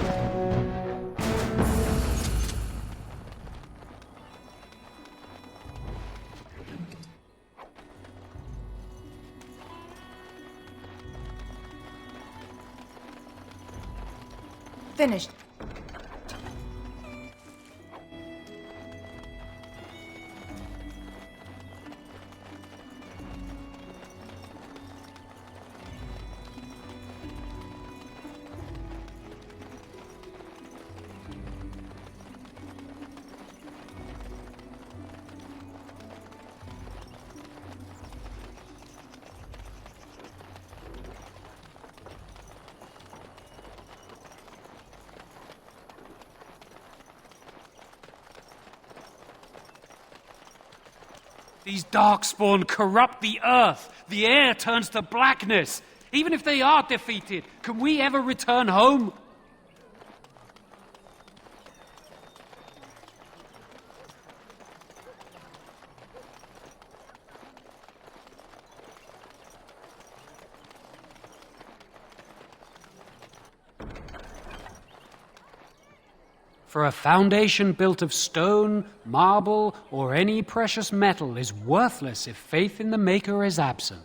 Finished. These darkspawn corrupt the earth. The air turns to blackness. Even if they are defeated, can we ever return home? For a foundation built of stone, marble, or any precious metal is worthless if faith in the Maker is absent.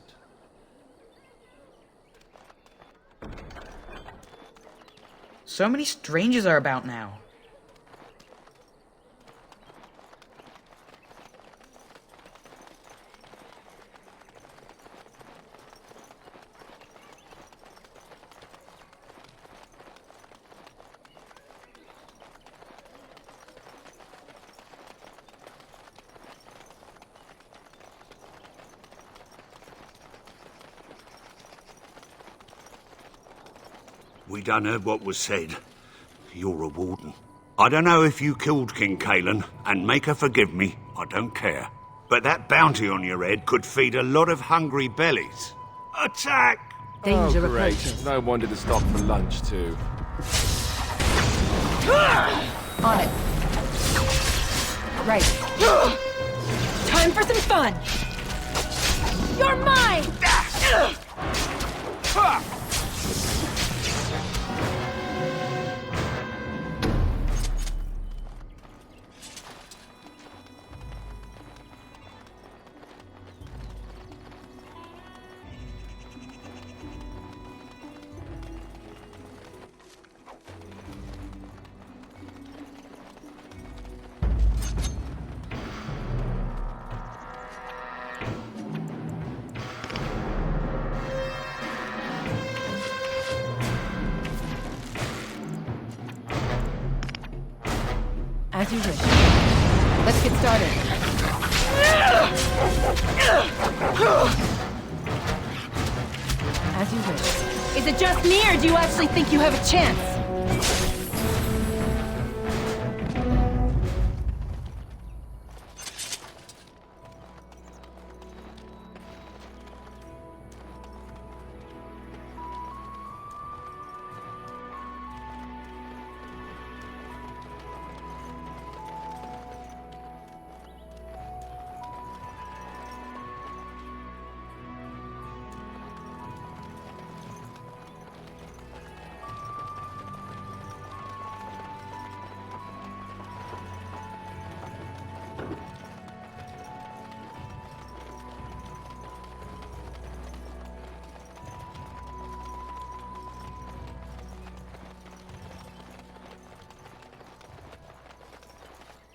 So many strangers are about now. We done heard what was said. You're a warden. I don't know if you killed King Kalen, and make her forgive me, I don't care. But that bounty on your head could feed a lot of hungry bellies. Attack! Danger great. approaches. No wonder to stop for lunch, too. On it. Right. Time for some fun! You're mine! As you wish. Let's get started. As you wish. Is it just me, or do you actually think you have a chance?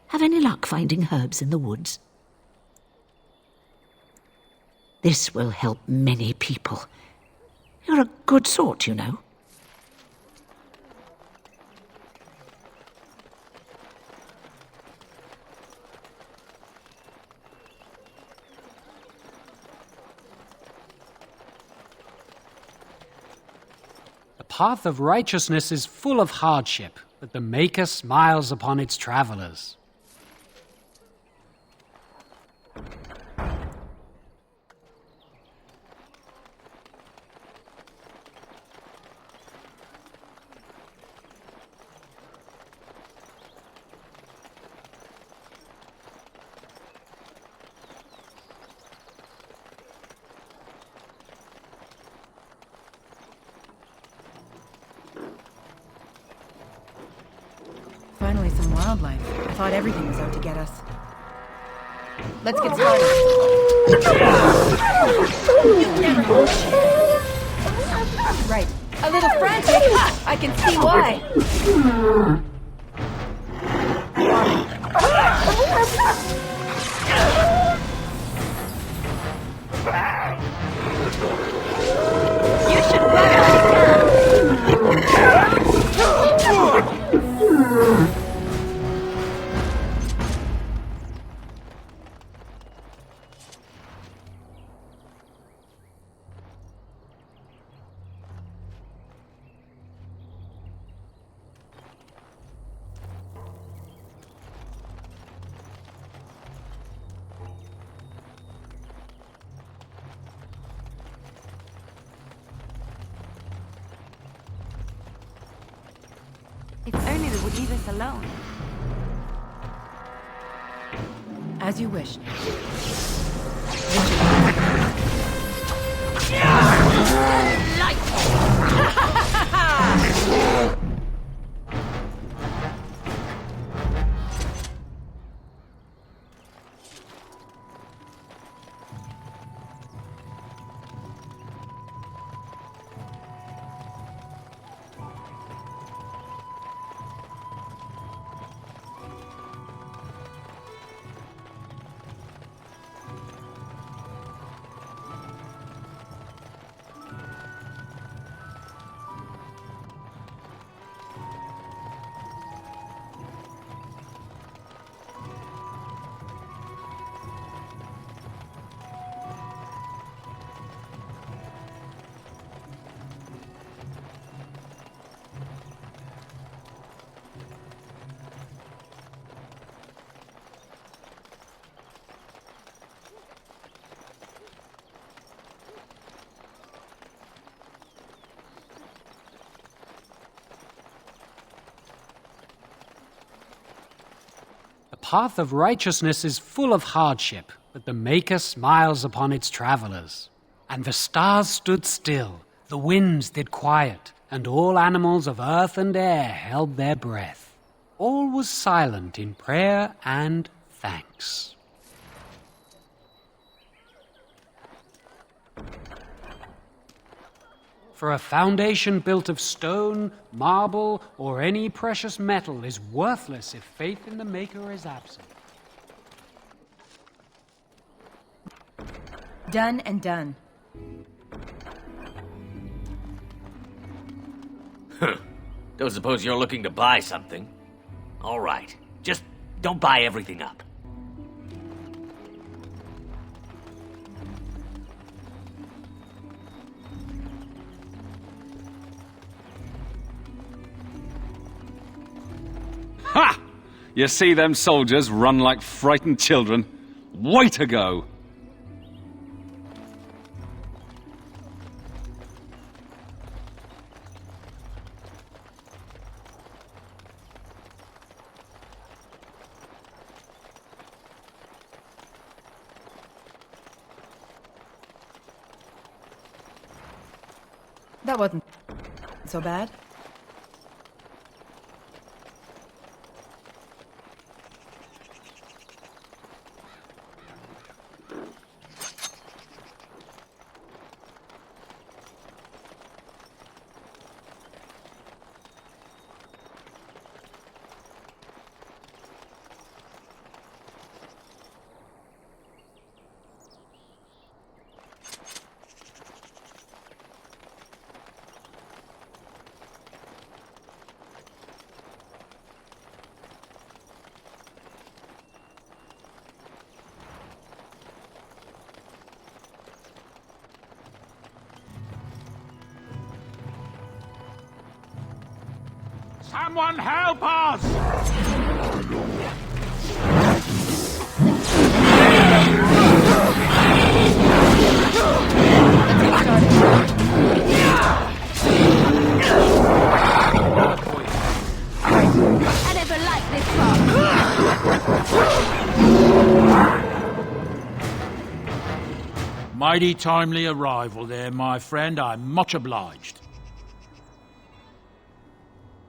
Have any luck finding herbs in the woods? This will help many people. You're a good sort, you know. The path of righteousness is full of hardship, but the Maker smiles upon its travelers. Finally, some wildlife. I thought everything was out to get us. Let's get started. You never Right. A little frantic. Ha! I can see why. You should If only they would leave us alone. As you wish. The path of righteousness is full of hardship, but the Maker smiles upon its travelers. And the stars stood still, the winds did quiet, and all animals of earth and air held their breath. All was silent in prayer and thanks. For a foundation built of stone, marble, or any precious metal is worthless if faith in the Maker is absent. Done and done. Don't suppose you're looking to buy something? All right. Just Don't buy everything up. Ha! You see them soldiers run like frightened children? Way to go! That wasn't so bad. Someone help us! I never liked this part. Mighty timely arrival there, my friend. I'm much obliged.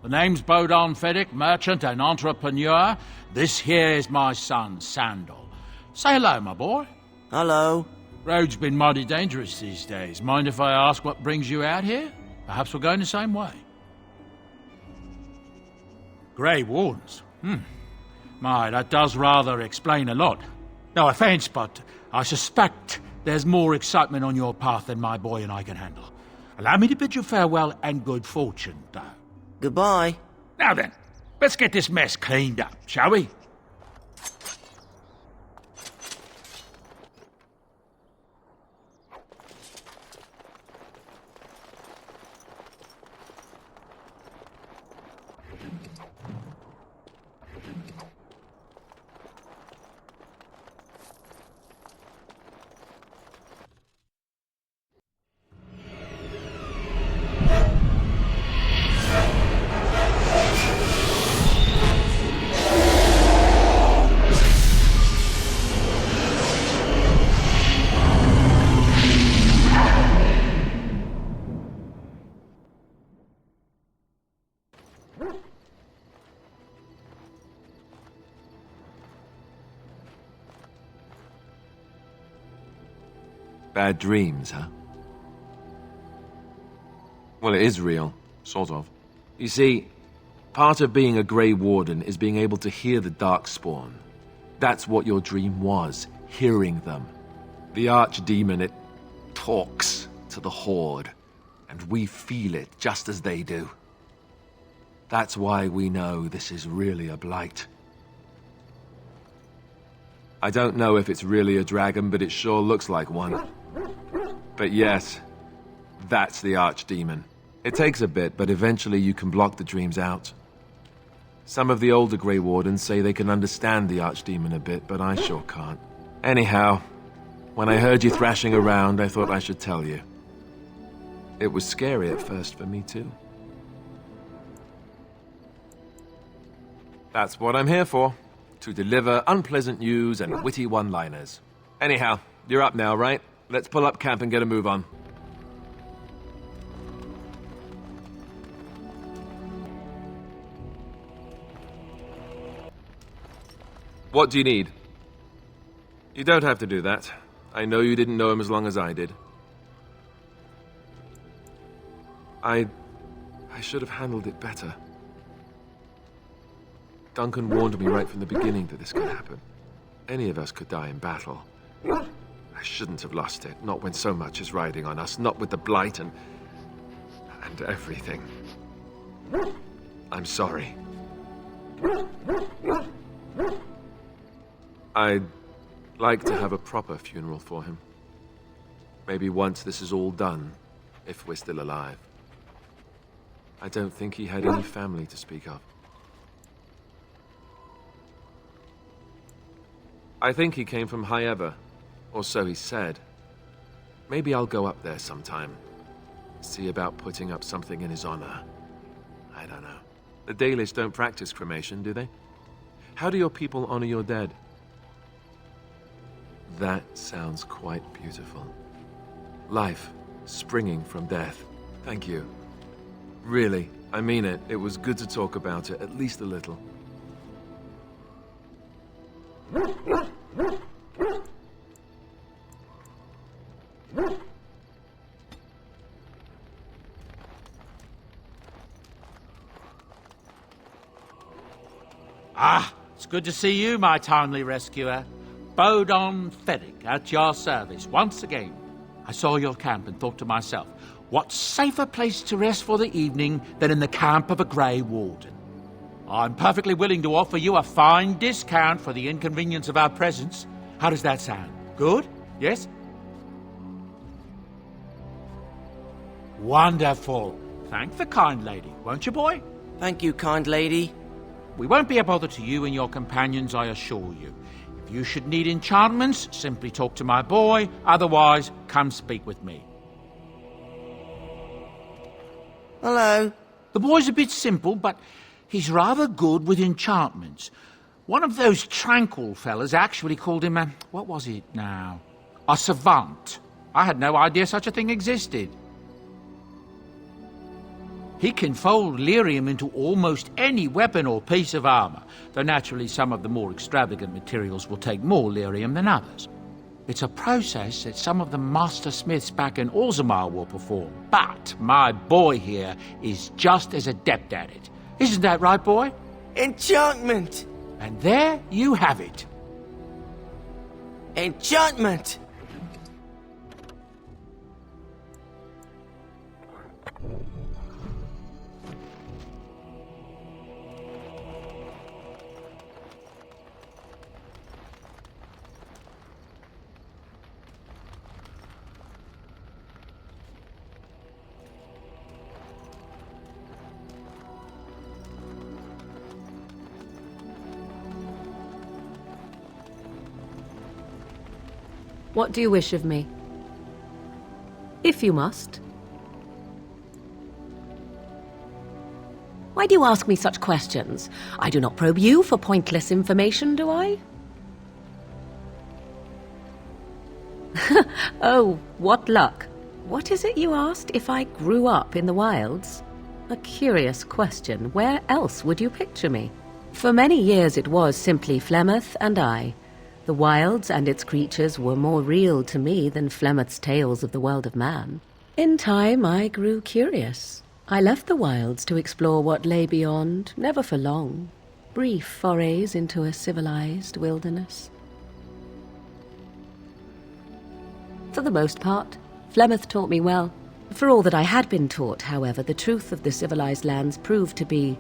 The name's Bodon Feddick, merchant and entrepreneur. This here is my son, Sandal. Say hello, my boy. Hello. Road's been mighty dangerous these days. Mind if I ask what brings you out here? Perhaps we're going the same way. Grey Wardens. My, that does rather explain a lot. No offence, but I suspect there's more excitement on your path than my boy and I can handle. Allow me to bid you farewell and good fortune, though. Goodbye. Now then, let's get this mess cleaned up, shall we? Bad dreams, huh? Well, it is real, sort of. You see, part of being a Grey Warden is being able to hear the Darkspawn. That's what your dream was, hearing them. The Archdemon, it talks to the Horde, and we feel it just as they do. That's why we know this is really a blight. I don't know if it's really a dragon, but it sure looks like one. But yes, that's the Archdemon. It takes a bit, but eventually you can block the dreams out. Some of the older Grey Wardens say they can understand the Archdemon a bit, but I sure can't. Anyhow, when I heard you thrashing around, I thought I should tell you. It was scary at first for me too. That's what I'm here for. To deliver unpleasant news and witty one-liners. Anyhow, you're up now, right? Let's pull up camp and get a move on. What do you need? You don't have to do that. I know you didn't know him as long as I did. I should have handled it better. Duncan warned me right from the beginning that this could happen. Any of us could die in battle. I shouldn't have lost it, not when so much is riding on us, not with the blight and everything. I'm sorry. I'd like to have a proper funeral for him. Maybe once this is all done, if we're still alive. I don't think he had any family to speak of. I think he came from High Ever, or so he said. Maybe I'll go up there sometime. See about putting up something in his honor. I don't know. The Dalish don't practice cremation, do they? How do your people honor your dead? That sounds quite beautiful. Life springing from death. Thank you. Really, I mean it. It was good to talk about it, at least a little. Ah, it's good to see you, my timely rescuer. Bodon Ferric, at your service once again. I saw your camp and thought to myself, what safer place to rest for the evening than in the camp of a Grey Warden? I'm perfectly willing to offer you a fine discount for the inconvenience of our presence. How does that sound? Good? Yes? Wonderful. Thank the kind lady, won't you, boy? Thank you, kind lady. We won't be a bother to you and your companions, I assure you. If you should need enchantments, simply talk to my boy. Otherwise, come speak with me. Hello. The boy's a bit simple, but he's rather good with enchantments. One of those tranquil fellas actually called him a... what was it now? A savant. I had no idea such a thing existed. He can fold lyrium into almost any weapon or piece of armor, though naturally some of the more extravagant materials will take more lyrium than others. It's a process that some of the master smiths back in Orzammar will perform, but my boy here is just as adept at it. Isn't that right, boy? Enchantment! And there you have it. Enchantment! What do you wish of me? If you must. Why do you ask me such questions? I do not probe you for pointless information, do I? Oh, what luck. What is it you asked if I grew up in the wilds? A curious question. Where else would you picture me? For many years it was simply Flemeth and I. The wilds and its creatures were more real to me than Flemeth's tales of the world of man. In time, I grew curious. I left the wilds to explore what lay beyond, never for long. Brief forays into a civilized wilderness. For the most part, Flemeth taught me well. For all that I had been taught, however, the truth of the civilized lands proved to be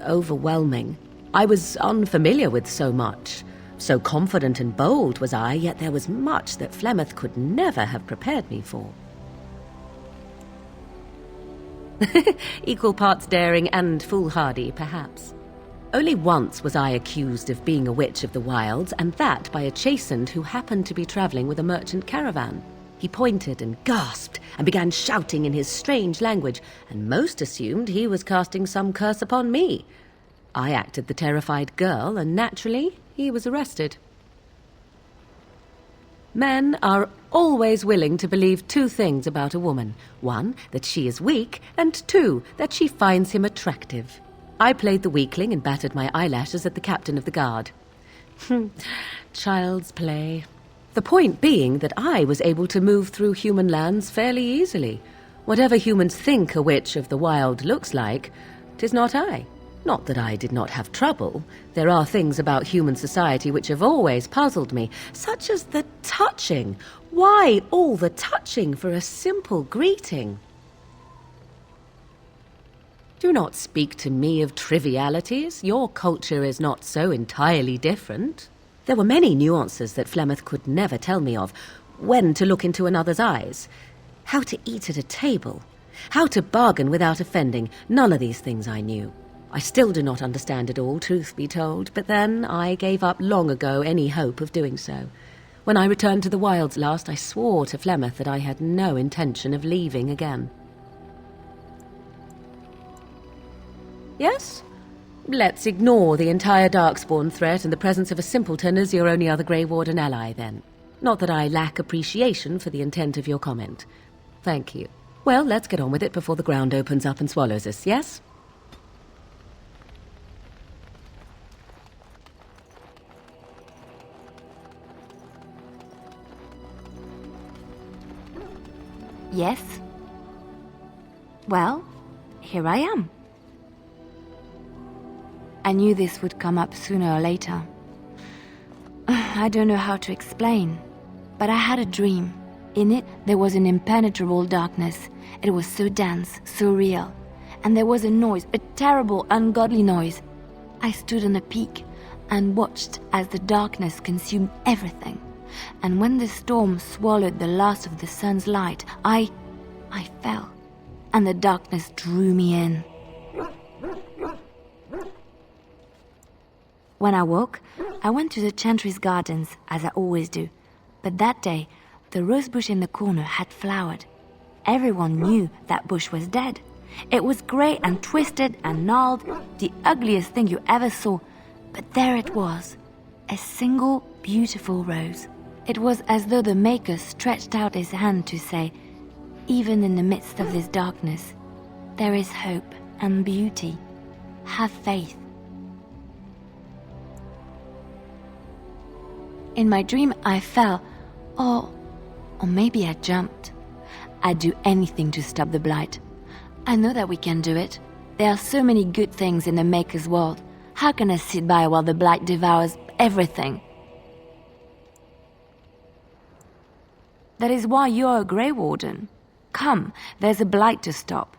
overwhelming. I was unfamiliar with so much. So confident and bold was I, yet there was much that Flemeth could never have prepared me for. Equal parts daring and foolhardy, perhaps. Only once was I accused of being a witch of the wilds, and that by a chastened who happened to be travelling with a merchant caravan. He pointed and gasped and began shouting in his strange language, and most assumed he was casting some curse upon me. I acted the terrified girl, and naturally, he was arrested. Men are always willing to believe two things about a woman. One, that she is weak, and two, that she finds him attractive. I played the weakling and battered my eyelashes at the captain of the guard. Child's play. The point being that I was able to move through human lands fairly easily. Whatever humans think a witch of the wild looks like, 'tis not I. Not that I did not have trouble. There are things about human society which have always puzzled me, such as the touching. Why all the touching for a simple greeting? Do not speak to me of trivialities. Your culture is not so entirely different. There were many nuances that Flemeth could never tell me of. When to look into another's eyes, how to eat at a table, how to bargain without offending. None of these things I knew. I still do not understand it all, truth be told, but then I gave up long ago any hope of doing so. When I returned to the wilds last, I swore to Flemeth that I had no intention of leaving again. Yes? Let's ignore the entire Darkspawn threat and the presence of a simpleton as your only other Grey Warden ally, then. Not that I lack appreciation for the intent of your comment. Thank you. Well, let's get on with it before the ground opens up and swallows us, yes? Yes? Well, here I am. I knew this would come up sooner or later. I don't know how to explain, but I had a dream. In it, there was an impenetrable darkness. It was so dense, so real. And there was a noise, a terrible, ungodly noise. I stood on a peak and watched as the darkness consumed everything. And when the storm swallowed the last of the sun's light, I fell, and the darkness drew me in. When I woke, I went to the Chantry's gardens, as I always do. But that day, the rosebush in the corner had flowered. Everyone knew that bush was dead. It was grey and twisted and gnarled, the ugliest thing you ever saw. But there it was, a single beautiful rose. It was as though the Maker stretched out his hand to say, even in the midst of this darkness, there is hope and beauty. Have faith. In my dream, I fell, or maybe I jumped. I'd do anything to stop the blight. I know that we can do it. There are so many good things in the Maker's world. How can I sit by while the blight devours everything? That is why you're a Grey Warden. Come, there's a blight to stop.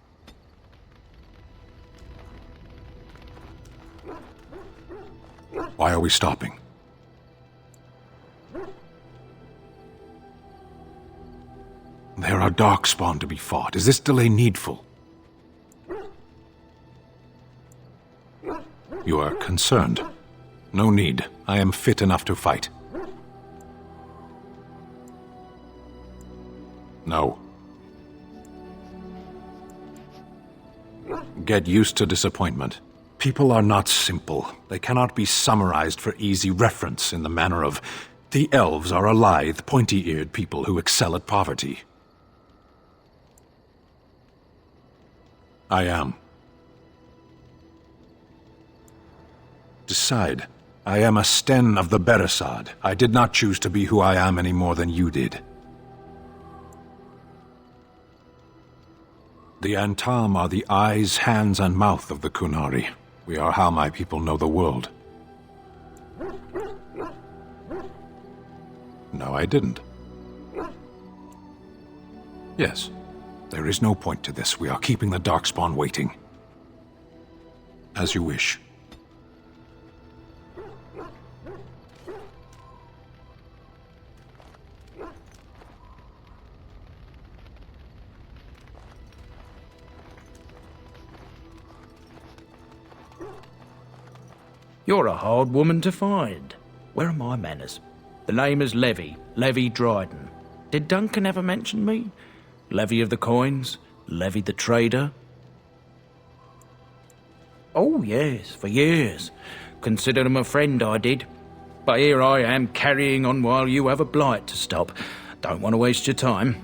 Why are we stopping? There are Darkspawn to be fought. Is this delay needful? You are concerned. No need. I am fit enough to fight. No. Get used to disappointment. People are not simple. They cannot be summarized for easy reference in the manner of, the elves are a lithe, pointy-eared people who excel at poverty. I am. Decide. I am a Sten of the Beresad. I did not choose to be who I am any more than you did. The Antam are the eyes, hands, and mouth of the Kunari. We are how my people know the world. No, I didn't. Yes. There is no point to this. We are keeping the Darkspawn waiting. As you wish. You're a hard woman to find. Where are my manners? The name is Levy Dryden. Did Duncan ever mention me? Levy of the Coins? Levy the Trader? Oh, yes, for years. Considered him a friend, I did. But here I am carrying on while you have a blight to stop. Don't want to waste your time.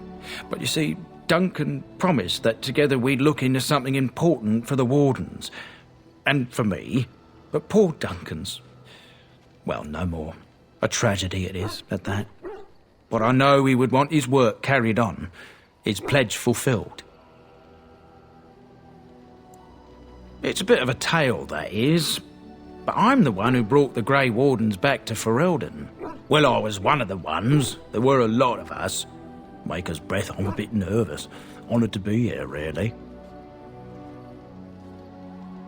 But you see, Duncan promised that together we'd look into something important for the Wardens. And for me. But poor Duncan's... well, no more. A tragedy it is, at that. But I know he would want his work carried on. His pledge fulfilled. It's a bit of a tale, that is. But I'm the one who brought the Grey Wardens back to Ferelden. Well, I was one of the ones. There were a lot of us. Maker's breath, I'm a bit nervous. Honoured to be here, really.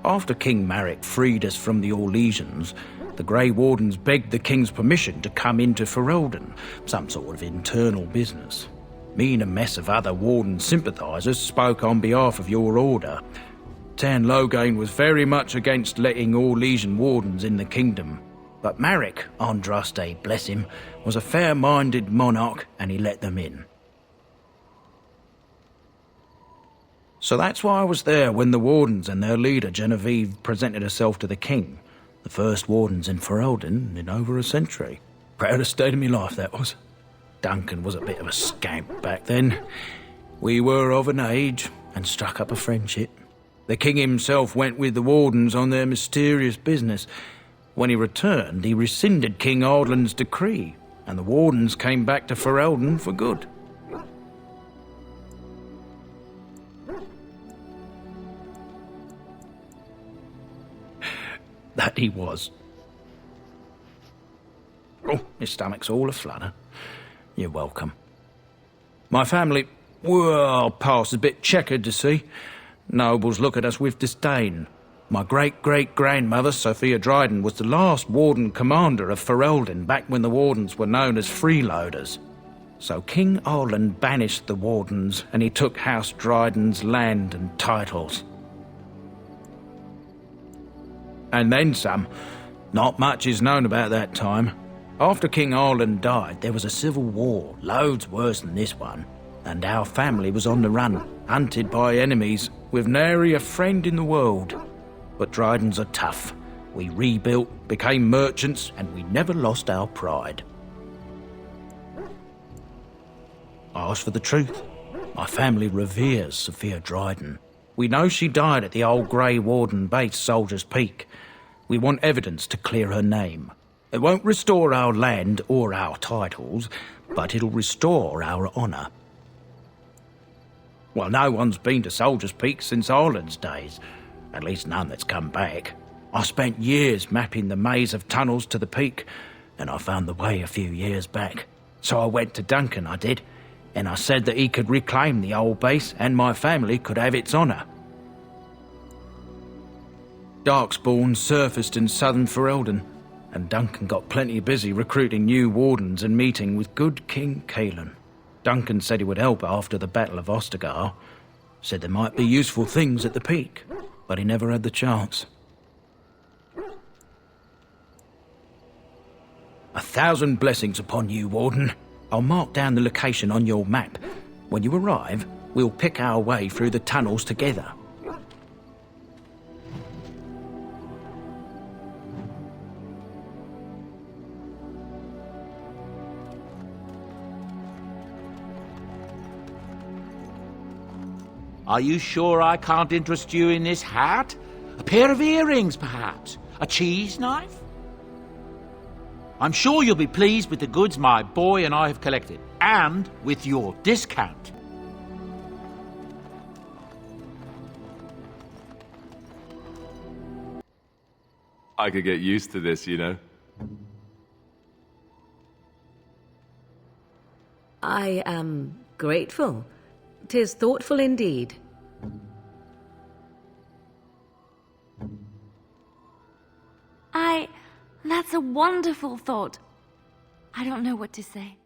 After King Maric freed us from the Orlesians, the Grey Wardens begged the King's permission to come into Ferelden, some sort of internal business. Me and a mess of other Warden sympathisers spoke on behalf of your order. Tan Loghain was very much against letting Orlesian Wardens in the kingdom, but Maric, Andraste, bless him, was a fair-minded monarch and he let them in. So that's why I was there when the Wardens and their leader Genevieve presented herself to the King. The first Wardens in Ferelden in over a century. Proudest day of my life, that was. Duncan was a bit of a scamp back then. We were of an age and struck up a friendship. The King himself went with the Wardens on their mysterious business. When he returned, he rescinded King Ardland's decree, and the Wardens came back to Ferelden for good. That he was. Oh, my stomach's all aflutter. You're welcome. My family, well, past a bit checkered, to see. Nobles look at us with disdain. My great-great-grandmother, Sophia Dryden, was the last Warden Commander of Ferelden back when the Wardens were known as freeloaders. So King Arland banished the Wardens and he took House Dryden's land and titles. And then some. Not much is known about that time. After King Arland died, there was a civil war, loads worse than this one, and our family was on the run, hunted by enemies, with nary a friend in the world. But Drydens are tough. We rebuilt, became merchants, and we never lost our pride. I ask for the truth. My family reveres Sophia Dryden. We know she died at the old Grey Warden base, Soldier's Peak. We want evidence to clear her name. It won't restore our land or our titles, but it'll restore our honour. Well, no one's been to Soldier's Peak since Ireland's days. At least none that's come back. I spent years mapping the maze of tunnels to the peak, and I found the way a few years back. So I went to Duncan, I did, and I said that he could reclaim the old base and my family could have its honour. Darkspawn surfaced in southern Ferelden, and Duncan got plenty busy recruiting new Wardens and meeting with good King Caelan. Duncan said he would help after the Battle of Ostagar. Said there might be useful things at the peak, but he never had the chance. 1,000 blessings upon you, Warden. I'll mark down the location on your map. When you arrive, we'll pick our way through the tunnels together. Are you sure I can't interest you in this hat? A pair of earrings, perhaps? A cheese knife? I'm sure you'll be pleased with the goods my boy and I have collected, and with your discount. I could get used to this, you know. I am grateful. 'Tis thoughtful indeed. That's a wonderful thought. I don't know what to say.